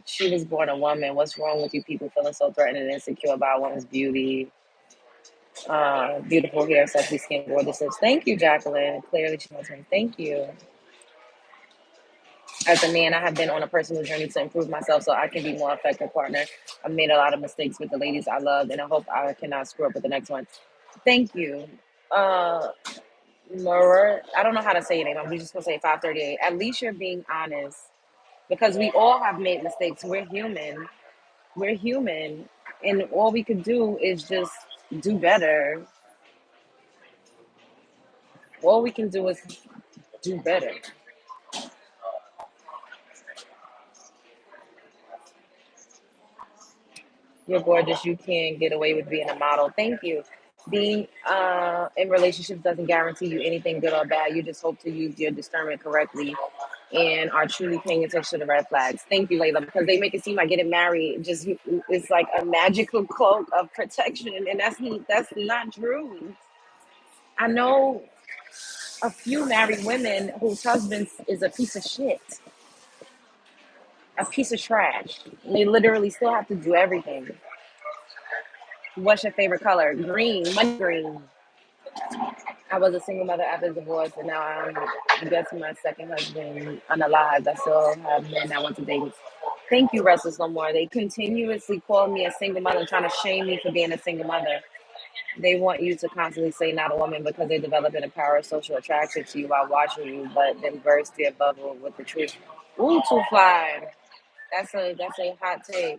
she was born a woman. What's wrong with you people feeling so threatened and insecure about a woman's beauty? Beautiful hair, sexy skin, gorgeous lips. Thank you, Jacqueline. Clearly, she knows me. Thank you. As a man, I have been on a personal journey to improve myself so I can be more effective partner. I've made a lot of mistakes with the ladies I loved, and I hope I cannot screw up with the next one. Thank you. Uh, I don't know how to say your name. I'm just gonna say 538. At least you're being honest, because we all have made mistakes. We're human. We're human, and all we could do is just do better. All we can do is do better. You're gorgeous. You can get away with being a model. Thank you. Being in relationships doesn't guarantee you anything good or bad. You just hope to use your discernment correctly and are truly paying attention to the red flags. Thank you, Layla, because they make it seem like getting married just is like a magical cloak of protection, and that's not true. I know a few married women whose husband is a piece of shit, a piece of trash. And they literally still have to do everything. What's your favorite color? Green, money green. I was a single mother after divorce, and now I'm guessing my second husband unalived. I still have men that want to date me. Thank you, Restless No More. They continuously call me a single mother, trying to shame me for being a single mother. They want you to constantly say not a woman because they develop a power of social attraction to you while watching you, but then burst their bubble with the truth. Ooh, too fly. That's a hot take.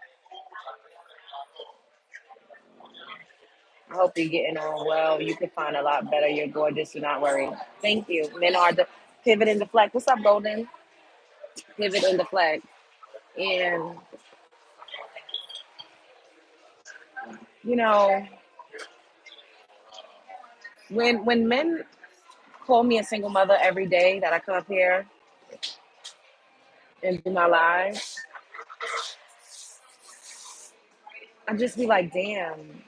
I hope you're getting on well. You can find a lot better. You're gorgeous. Do not worry. Thank you. Men are the pivot and deflect. What's up, Golden? Pivot and deflect. And you know, when men call me a single mother every day that I come up here and do my lives, I just be like, damn.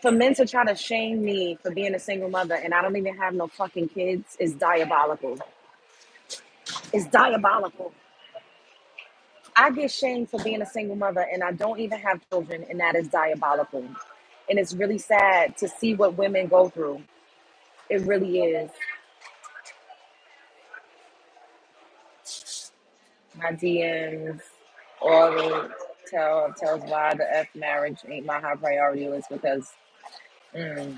For men to try to shame me for being a single mother and I don't even have no fucking kids is diabolical. It's diabolical. I get shamed for being a single mother and I don't even have children, and that is diabolical. And it's really sad to see what women go through. It really is. My DMs all tells why the F marriage ain't my high priority is because mm,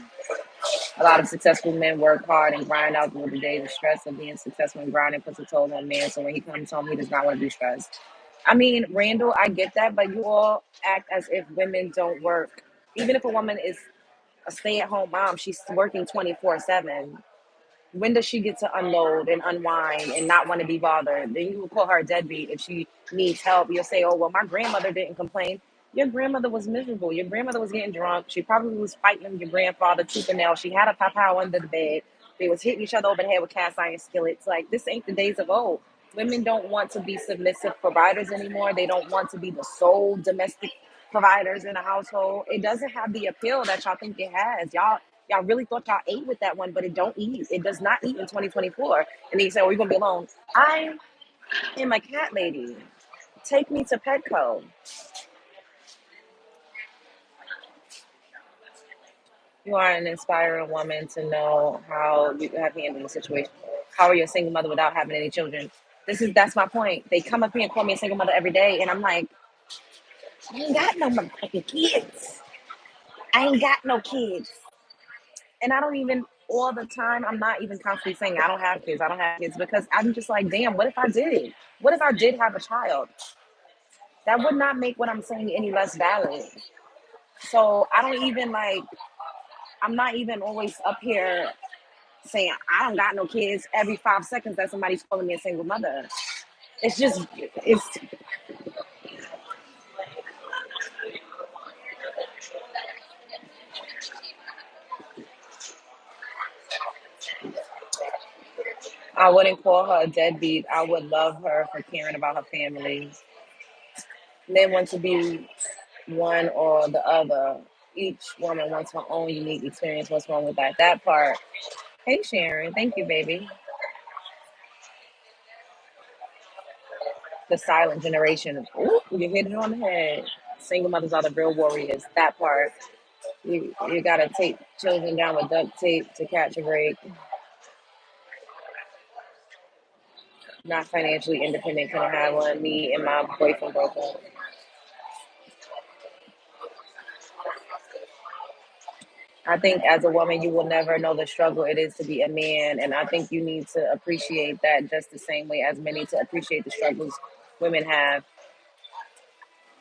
a lot of successful men work hard and grind out through the day. The stress of being successful and grinding puts a toll on man. So when he comes home, he does not want to be stressed. I mean, Randall, I get that, but you all act as if women don't work. Even if a woman is a stay-at-home mom, she's working 24/7. When does she get to unload and unwind and not want to be bothered? Then you will call her a deadbeat if she needs help. You'll say, "Oh well, my grandmother didn't complain." Your grandmother was miserable. Your grandmother was getting drunk. She probably was fighting your grandfather tooth and nail. She had a pow under the bed. They was hitting each other over the head with cast iron skillets. Like this ain't the days of old. Women don't want to be submissive providers anymore. They don't want to be the sole domestic providers in a household. It doesn't have the appeal that y'all think it has. Y'all really thought y'all ate with that one, but it don't eat. It does not eat in 2024. And then you say, "Oh, you're gonna be alone." I am a cat lady. Take me to Petco. You are an inspiring woman to know how you have handled the situation. How are you a single mother without having any children? That's my point. They come up here and call me a single mother every day, and I'm like, I ain't got no motherfucking kids. I ain't got no kids. And I don't even all the time, I'm not even constantly saying I don't have kids, I don't have kids, because I'm just like, damn, what if I did? What if I did have a child? That would not make what I'm saying any less valid. So I don't even like, I'm not even always up here saying I don't got no kids every 5 seconds that somebody's calling me a single mother. It's just, it's, I wouldn't call her a deadbeat. I would love her for caring about her family. Men want to be one or the other. Each woman wants her own unique experience. What's wrong with that? That part. Hey, Sharon. Thank you, baby. The silent generation. Ooh, you hit it on the head. Single mothers are the real warriors. That part. You gotta take children down with duct tape to catch a break. Not financially independent. Couldn't have one. Me and my boyfriend broke up. I think as a woman, you will never know the struggle it is to be a man. And I think you need to appreciate that just the same way as men need to appreciate the struggles women have.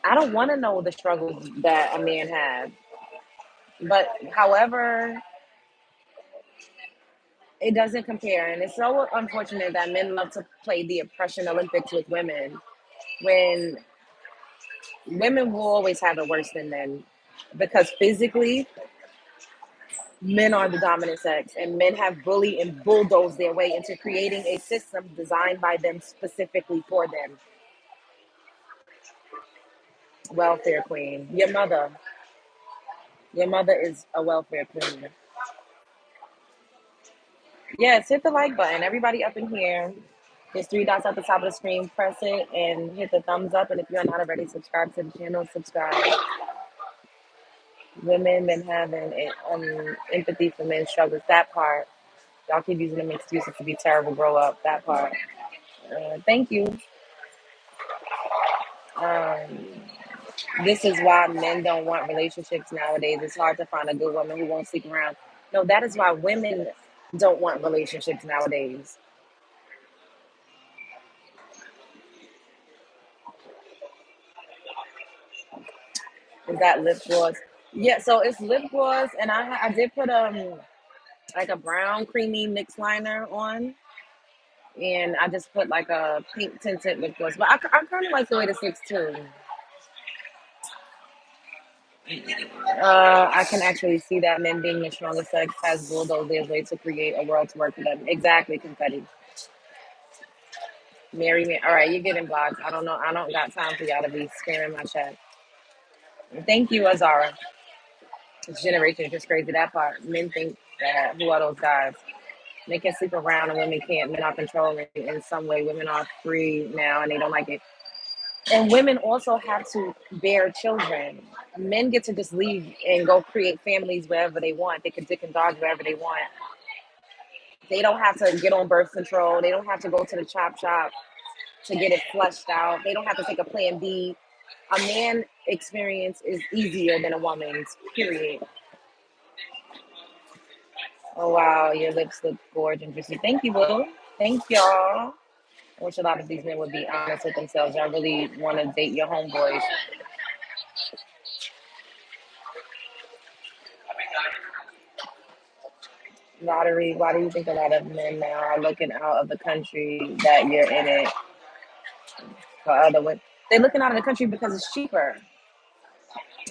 I don't want to know the struggles that a man has. But however, it doesn't compare. And it's so unfortunate that men love to play the oppression Olympics with women when women will always have it worse than men. Because physically, men are the dominant sex, and men have bullied and bulldozed their way into creating a system designed by them specifically for them. Welfare queen. Your mother is a welfare queen. Yes, hit the like button. Everybody up in here. There's three dots at the top of the screen. Press it and hit the thumbs up. And if you're not already subscribed to the channel, subscribe. Women been having empathy for men's struggles. That part. Y'all keep using them excuses to be terrible. Grow up. That part. Thank you. Um, this is why men don't want relationships nowadays. It's hard to find a good woman who won't stick around. No, that is why women don't want relationships nowadays. Is that lip gloss? Yeah, so it's lip gloss, and I did put like a brown creamy mix liner on, and I just put like a pink tinted lip gloss. But I kind of like the way this looks too. I can actually see that men being the strongest sex has bulldozed their way to create a world to work for them. Exactly, confetti. Marry me. All right, you're getting blocked. I don't know. I don't got time for y'all to be spamming my chat. Thank you, Azara. This generation is just crazy. That part, men think that who are those guys? Men can sleep around and women can't. Men are controlling in some way. Women are free now and they don't like it. And women also have to bear children. Men get to just leave and go create families wherever they want. They can dick and dog wherever they want. They don't have to get on birth control. They don't have to go to the chop shop to get it flushed out. They don't have to take a plan B. A man experience is easier than a woman's, period. Oh wow, your lips look gorgeous and juicy. Thank you, Will. Thank y'all. I wish a lot of these men would be honest with themselves. I really want to date your homeboys. Lottery, why do you think a lot of men now are looking out of the country that you're in it for other women? They're looking out of the country because it's cheaper.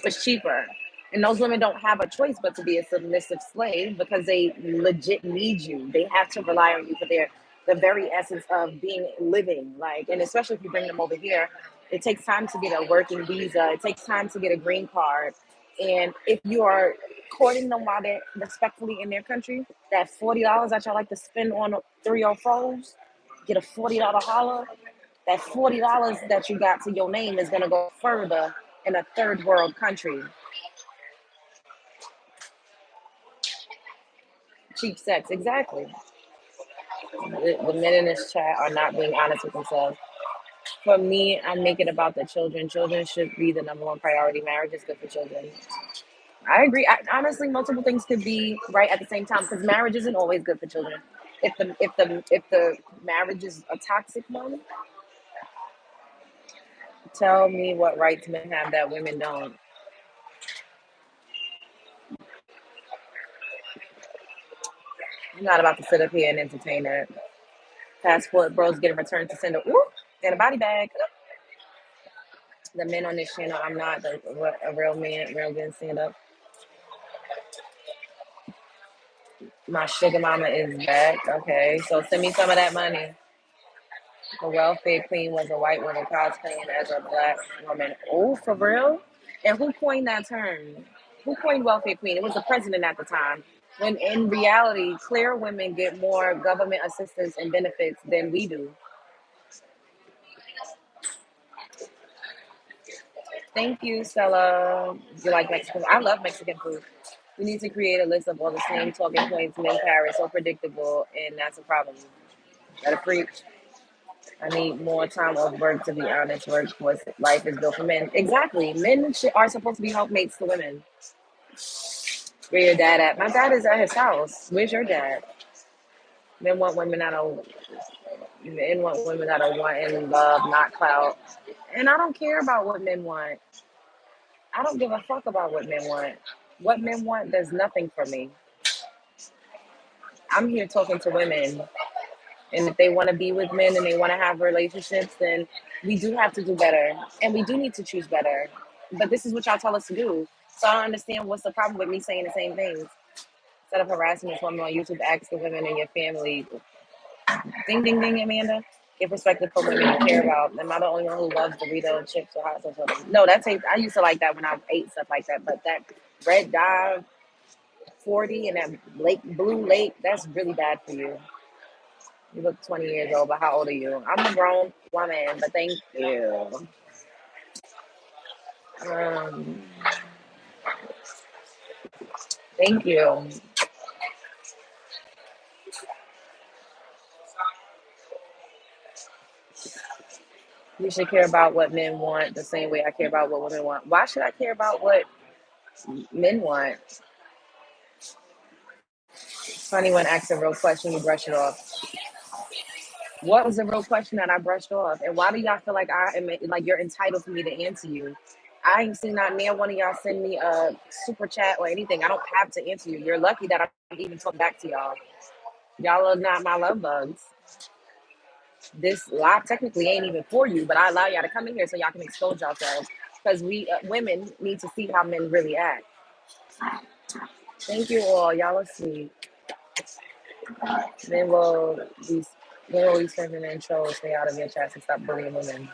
It's cheaper. And those women don't have a choice but to be a submissive slave because they legit need you. They have to rely on you for the very essence of being living. Like, and especially if you bring them over here, it takes time to get a working visa. It takes time to get a green card. And if you are courting them while they're respectfully in their country, that $40 that y'all like to spend on 304s, get a $40 holler. That $40 that you got to your name is gonna go further in a third world country. Cheap sex, exactly. The men in this chat are not being honest with themselves. For me, I make it about the children. Children should be the number one priority. Marriage is good for children. I agree. Honestly, multiple things could be right at the same time because marriage isn't always good for children. If the marriage is a toxic one, tell me what rights men have that women don't. I'm not about to sit up here and entertain that. Passport bros getting returned to sender. Ooh, and a body bag. The men on this channel, I'm not a real man, real good stand up. My sugar mama is back. Okay, so send me some of that money. The welfare queen was a white woman cosplaying as a black woman. Oh, for real? And who coined that term? Who coined welfare queen? It was the president at the time. When in reality, clear women get more government assistance and benefits than we do. Thank you, Stella. You like Mexican? I love Mexican food. We need to create a list of all the same talking points men carry, so predictable, and that's a problem. Gotta preach. I need more time off work to be honest. Workforce life is built for men. Exactly. Men are supposed to be helpmates to women. Where your dad at? My dad is at his house. Where's your dad? Men want women that are men want women that are wanting love, not clout. And I don't care about what men want. I don't give a fuck about what men want. What men want does nothing for me. I'm here talking to women. And if they want to be with men and they want to have relationships, then we do have to do better. And we do need to choose better. But this is what y'all tell us to do. So I don't understand what's the problem with me saying the same things. Instead of harassing this woman on YouTube, ask the women in your family. Ding, ding, ding, Amanda. Give perspective for women you care about. Am I the only one who loves Dorito chips or hot sauce? No, that tastes, I used to like that when I ate stuff like that. But that red dye 40 and that blue lake, that's really bad for you. You look 20 years old, but how old are you? I'm a grown woman, but thank you. Um, thank you. You should care about what men want the same way I care about what women want. Why should I care about what men want? Funny when asked a real question, you brush it off. What was the real question that I brushed off? And why do y'all feel like I am like you're entitled for me to answer you? I ain't seen not near one of y'all send me a super chat or anything. I don't have to answer you. You're lucky that I'm even talking back to y'all. Y'all are not my love bugs. This live technically ain't even for you, but I allow y'all to come in here so y'all can expose yourselves because we women need to see how men really act. Thank you all. Y'all are sweet. Men will be men will be screaming and trolls. Stay out of your chest and stop bullying women.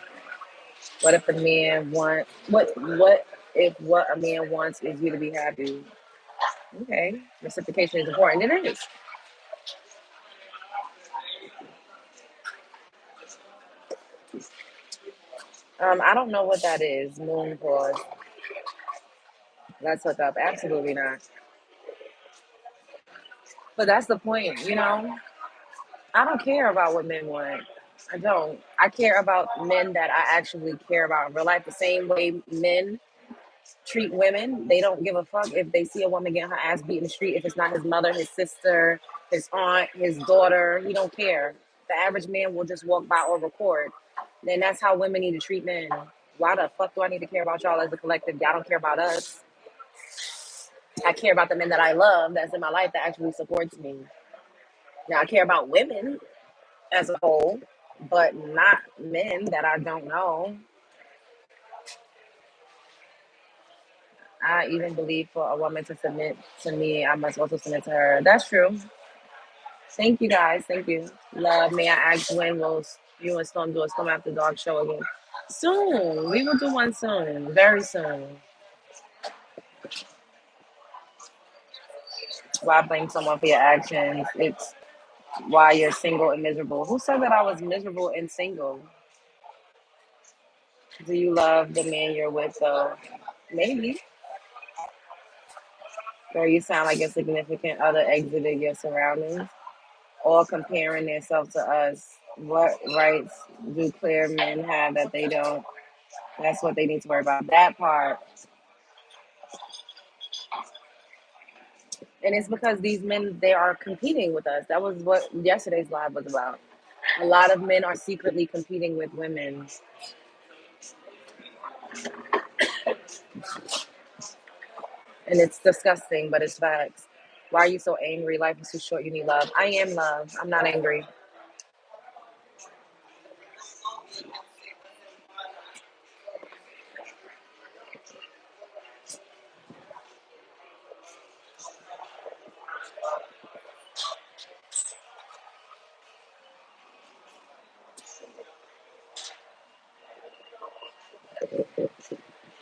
What if a man wants what if what a man wants is you to be happy? Okay, reciprocation is important. It is. I don't know what that is. Moon pause. Let's hook up. Absolutely not. But that's the point, you know. I don't care about what men want. I don't. I care about men that I actually care about in real life. The same way men treat women. They don't give a fuck if they see a woman getting her ass beat in the street. If it's not his mother, his sister, his aunt, his daughter, he don't care. The average man will just walk by or record. Then that's how women need to treat men. Why the fuck do I need to care about y'all as a collective? Y'all don't care about us. I care about the men that I love that's in my life that actually supports me. Now I care about women as a whole, but not men that I don't know. I even believe for a woman to submit to me, I must also submit to her. That's true. Thank you guys. Thank you. Love. May I ask when will you and Storm do a Storm After Dark show again? Soon. We will do one soon. Very soon. Why blame someone for your actions? It's why you're single and miserable. Who said that I was miserable and single? Do you love the man you're with though? Maybe. Or you sound like your significant other exited your surroundings, all comparing themselves to us. What rights do clear men have that they don't? That's what they need to worry about. That part. And it's because these men, they are competing with us. That was what yesterday's live was about. A lot of men are secretly competing with women. And it's disgusting, but it's facts. Why are you so angry? Life is too short. You need love. I am love. I'm not angry.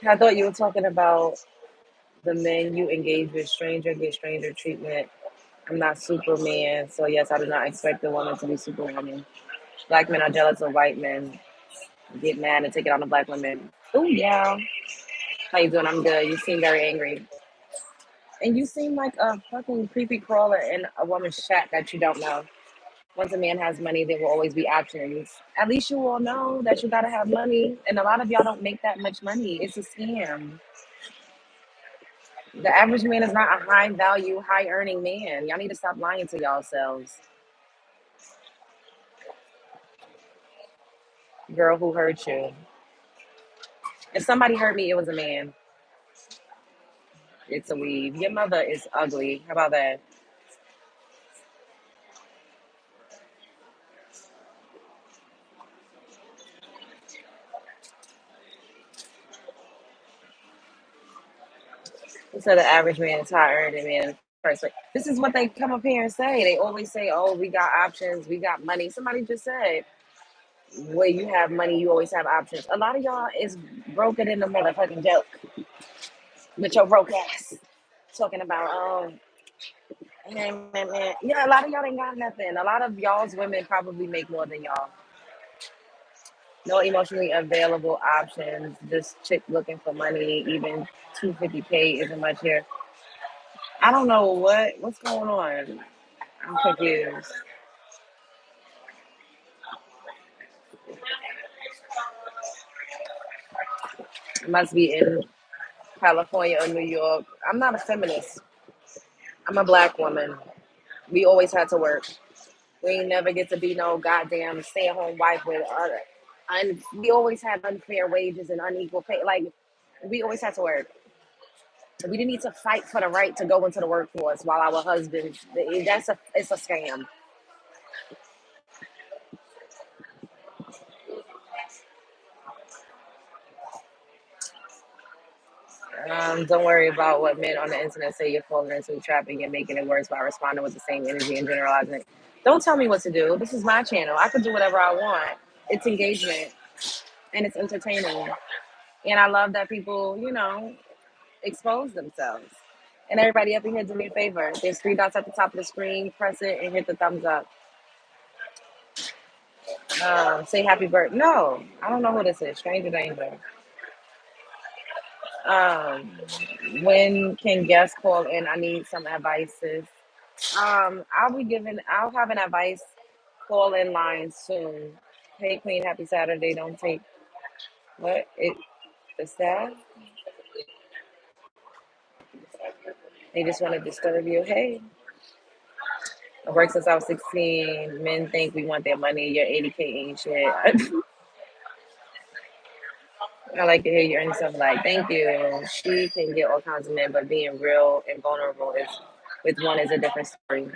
I thought you were talking about the men you engage with, stranger get stranger treatment. I'm not Superman, so yes, I do not expect the woman to be Superwoman. Black men are jealous of white men, get mad and take it on the black women. Oh yeah. How you doing? I'm good. You seem very angry. And you seem like a fucking creepy crawler in a woman's shack that you don't know. Once a man has money, there will always be options. At least you all know that you gotta have money. And a lot of y'all don't make that much money. It's a scam. The average man is not a high value, high earning man. Y'all need to stop lying to y'all selves. Girl who hurt you. If somebody hurt me, it was a man. It's a weave. Your mother is ugly. How about that? So the average man is high earning man first. This is what they come up here and say. They always say, "Oh, we got options, we got money." Somebody just said, "Where you have money, you always have options." A lot of y'all is broken in the motherfucking joke with your broke ass talking about, oh, man. Yeah, a lot of y'all ain't got nothing. A lot of y'all's women probably make more than y'all. No emotionally available options. This chick looking for money, even 250K isn't much here. I don't know what's going on. I'm confused. It must be in California or New York. I'm not a feminist. I'm a black woman. We always had to work. We ain't never get to be no goddamn stay-at-home wife with other. And we always had unfair wages and unequal pay. Like we always had to work. We didn't need to fight for the right to go into the workforce while our husbands. It's a scam. Don't worry about what men on the internet say. You're falling into a trap and you're making it worse by responding with the same energy and generalizing it. Don't tell me what to do. This is my channel. I can do whatever I want. It's engagement and it's entertaining. And I love that people, expose themselves. And everybody up in here, do me a favor. There's three dots at the top of the screen. Press it and hit the thumbs up. Say happy birthday. No, I don't know who this is. Stranger danger. Um, when can guests call in? I need some advices. I'll have an advice call in line soon. Hey Queen, happy Saturday. Don't take what it the staff. They just want to disturb you. Hey, I worked since I was 16. Men think we want their money. Your 80K ain't shit. I like to hear you earn something like, thank you. She can get all kinds of men, but being real and vulnerable is with one is a different story.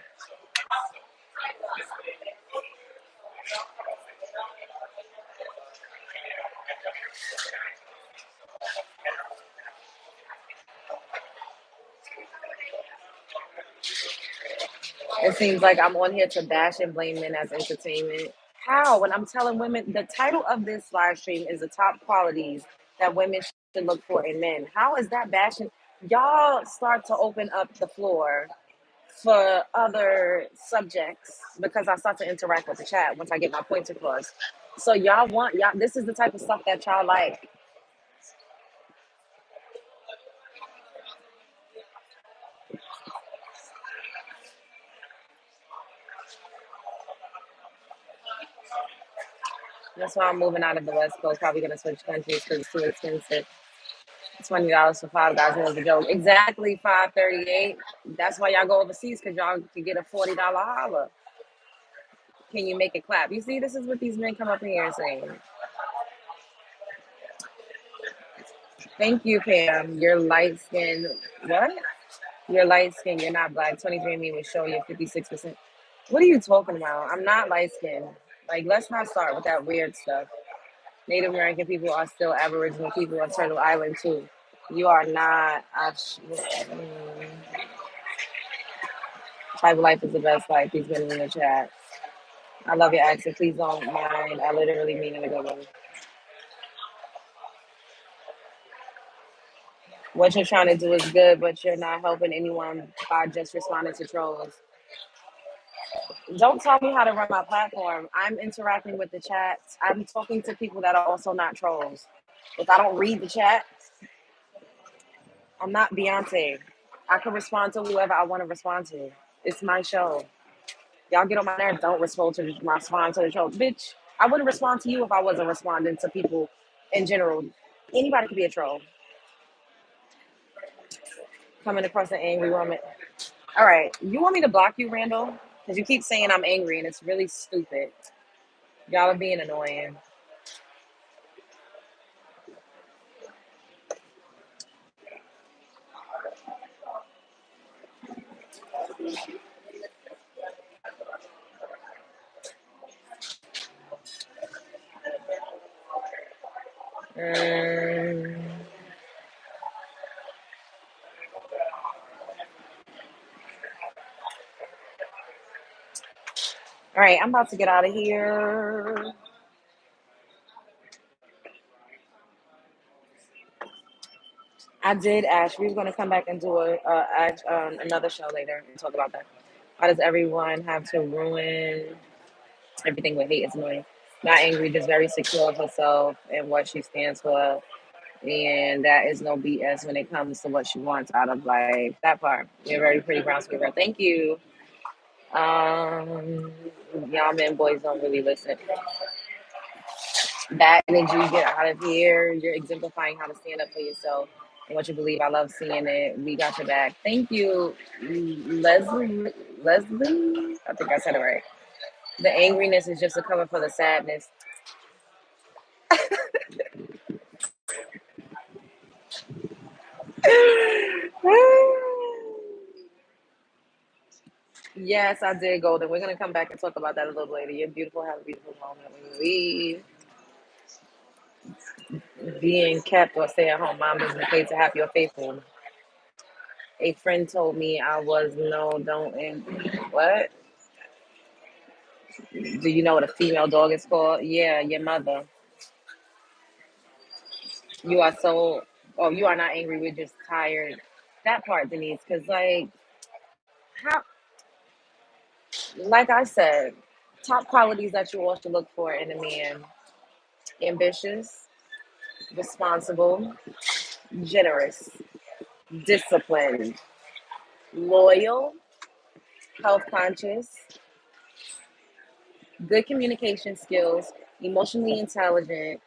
It seems like I'm on here to bash and blame men as entertainment. How? When I'm telling women, the title of this live stream is the top qualities that women should look for in men. How is that bashing? Y'all start to open up the floor for other subjects because I start to interact with the chat once I get my points across. So y'all, this is the type of stuff that y'all like. That's why I'm moving out of the West Coast. Probably gonna switch countries because it's too expensive. $20 for 5 guys was a joke. Exactly 538. That's why y'all go overseas because y'all can get a $40 holla. Can you make it clap? You see, this is what these men come up in here and saying. Thank you, Pam. You're light skinned. What? You're light skinned. You're not black. 23andMe would show you 56%. What are you talking about? I'm not light skinned. Like, let's not start with that weird stuff. Native American people are still Aboriginal people on Turtle Island too. You are not. Tribal life is the best life. He's been in the chat. I love your accent. Please don't mind. I literally mean it a good way. What you're trying to do is good, but you're not helping anyone by just responding to trolls. Don't tell me how to run my platform. I'm interacting with the chat. I'm talking to people that are also not trolls. If I don't read the chat, I'm not Beyonce. I can respond to whoever I want to respond to. It's my show. Y'all get on my nerves. Don't respond to the troll. Bitch, I wouldn't respond to you if I wasn't responding to people in general. Anybody could be a troll. Coming across an angry woman. All right. You want me to block you, Randall? Because you keep saying I'm angry and it's really stupid. Y'all are being annoying. Mm. All right. I'm about to get out of here. I did, Ash. We were going to come back and do another show later and talk about that. Why does everyone have to ruin everything with hate? Is annoying. Not angry, just very secure of herself and what she stands for. And that is no BS when it comes to what she wants out of life. That part. You're very pretty brown skin girl. Thank you. Um, y'all men boys don't really listen. That energy, get out of here. You're exemplifying how to stand up for yourself and what you believe. I love seeing it. We got your back. Thank you, Leslie. Leslie, I think I said it right. The angriness is just a cover for the sadness. Yes, I did, Golden. We're gonna come back and talk about that a little later. You're beautiful. Have a beautiful moment when you leave. Being kept or stay at home mom doesn't pay to have your faithful. A friend told me I was no, don't, and what? Do you know what a female dog is called? Yeah, your mother. You are so, oh, you are not angry. We're just tired. That part, Denise, because how, like I said, top qualities that you all should look for in a man: ambitious, responsible, generous, disciplined, loyal, health conscious, good communication skills, emotionally intelligent,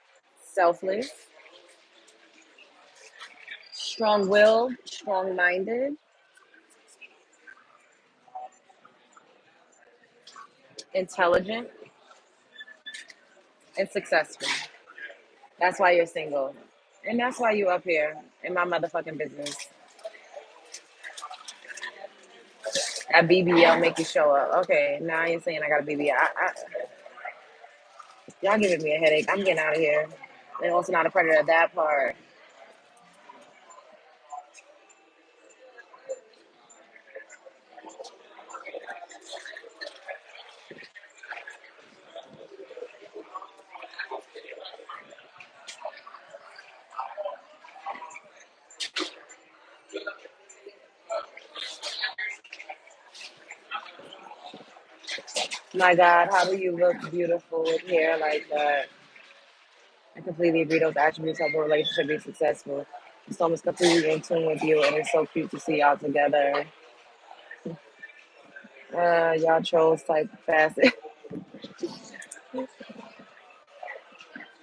selfless, strong willed, strong minded, intelligent, and successful. That's why you're single. And that's why you up here in my motherfucking business. That BBL make you show up. Okay, now you're saying I got a BBL. Y'all giving me a headache. I'm getting out of here. And also not a predator. That part. My God, how do you look beautiful with hair like that? I completely agree. Those attributes help a relationship be successful. Someone's completely in tune with you, and it's so cute to see y'all together. Y'all trolls type fast.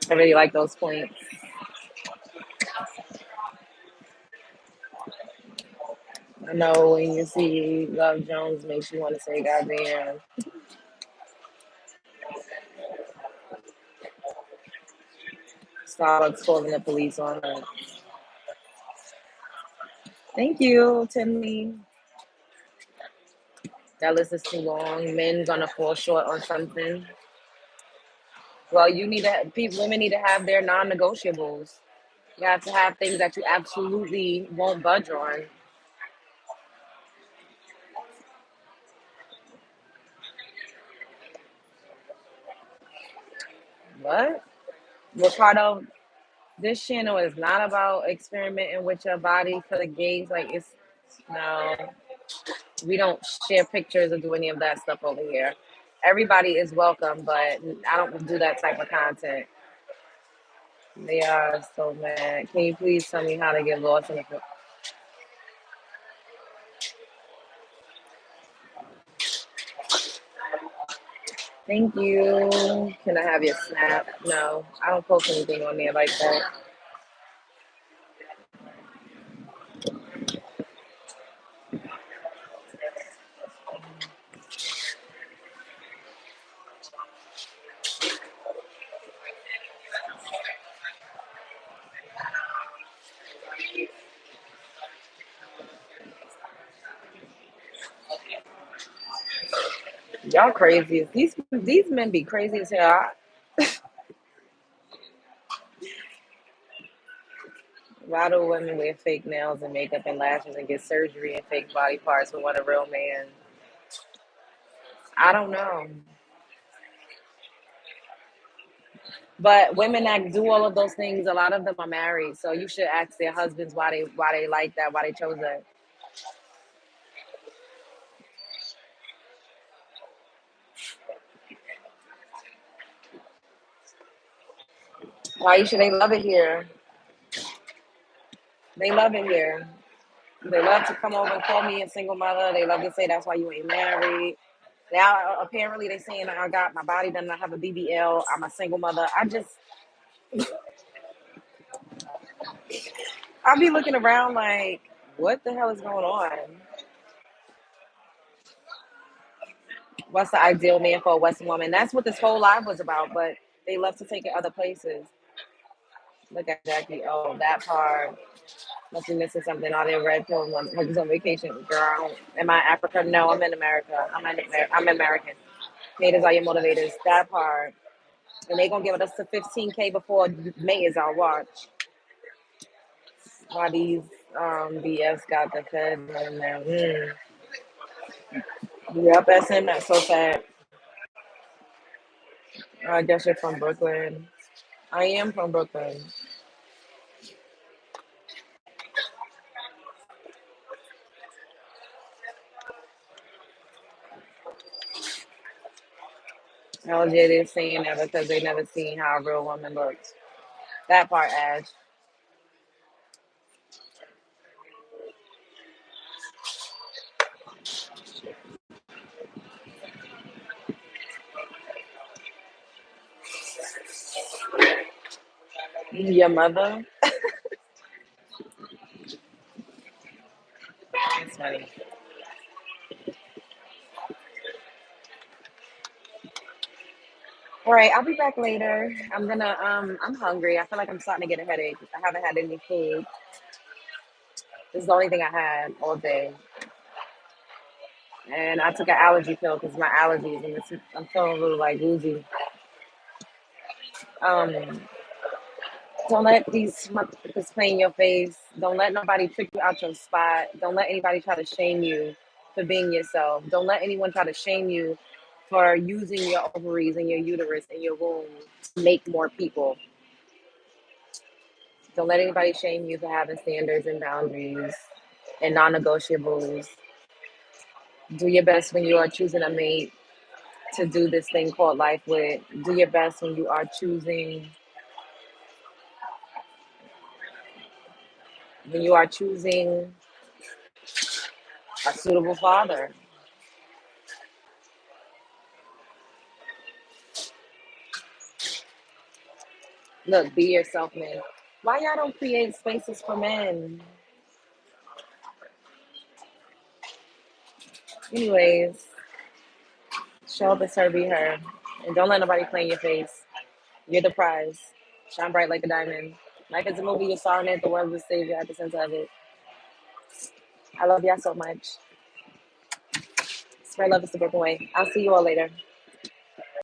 I really like those points. I know when you see Love Jones makes you want to say, "Goddamn!" Starbucks calling the police on her. Thank you, Timmy. That list is too long. Men gonna fall short on something. Well, you need to. People, women need to have their non-negotiables. You have to have things that you absolutely won't budge on. What? Ricardo, this channel is not about experimenting with your body for the gays. Like it's no, we don't share pictures or do any of that stuff over here. Everybody is welcome, but I don't do that type of content. They are so mad. Can you please tell me how to get lost in the? Thank you. Can I have your snap? No, I don't post anything on there like that. Y'all crazy. These men be crazy as hell. A lot of women wear fake nails and makeup and lashes and get surgery and fake body parts but want a real man. I don't know. But women that do all of those things, a lot of them are married. So you should ask their husbands why they like that, why they chose that. Why should they love it here? They love it here. They love to come over and call me a single mother. They love to say that's why you ain't married. Now apparently they saying I got my body done. I have a BBL. I'm a single mother. I'll be looking around like, what the hell is going on? What's the ideal man for a Western woman? That's what this whole live was about. But they love to take it other places. Look at Jackie. Oh, that part. Must be missing something. All their red pill ones. Like he's on vacation, girl. Am I Africa? No, I'm in America. I'm American. Haters are your motivators. That part. And they gonna give us to 15K before May is our watch. Why these BS got the Fed in there? Yep, SM. That's so sad. I guess you're from Brooklyn. I am from Brooklyn. Oh, yeah, they're saying that because they never seen how a real woman looks. That part, Ash. Your mother? That's funny. All right, I'll be back later. I'm hungry. I feel like I'm starting to get a headache. I haven't had any food. This is the only thing I had all day. And I took an allergy pill because my allergies and I'm feeling a little like woozy. Um, don't let these motherfuckers play in your face. Don't let nobody trick you out your spot. Don't let anybody try to shame you for being yourself. Don't let anyone try to shame you for using your ovaries and your uterus and your womb to make more people. Don't let anybody shame you for having standards and boundaries and non-negotiables. Do your best when you are choosing a mate to do this thing called life with. Do your best when you are choosing a suitable father. Look, be yourself, man. Why y'all don't create spaces for men? Anyways, show up as her, be her. And don't let nobody play in your face. You're the prize. Shine bright like a diamond. Like it's a movie you're starring in, the world will save you at the center of it. I love y'all so much. Spread love is the broken way. I'll see you all later.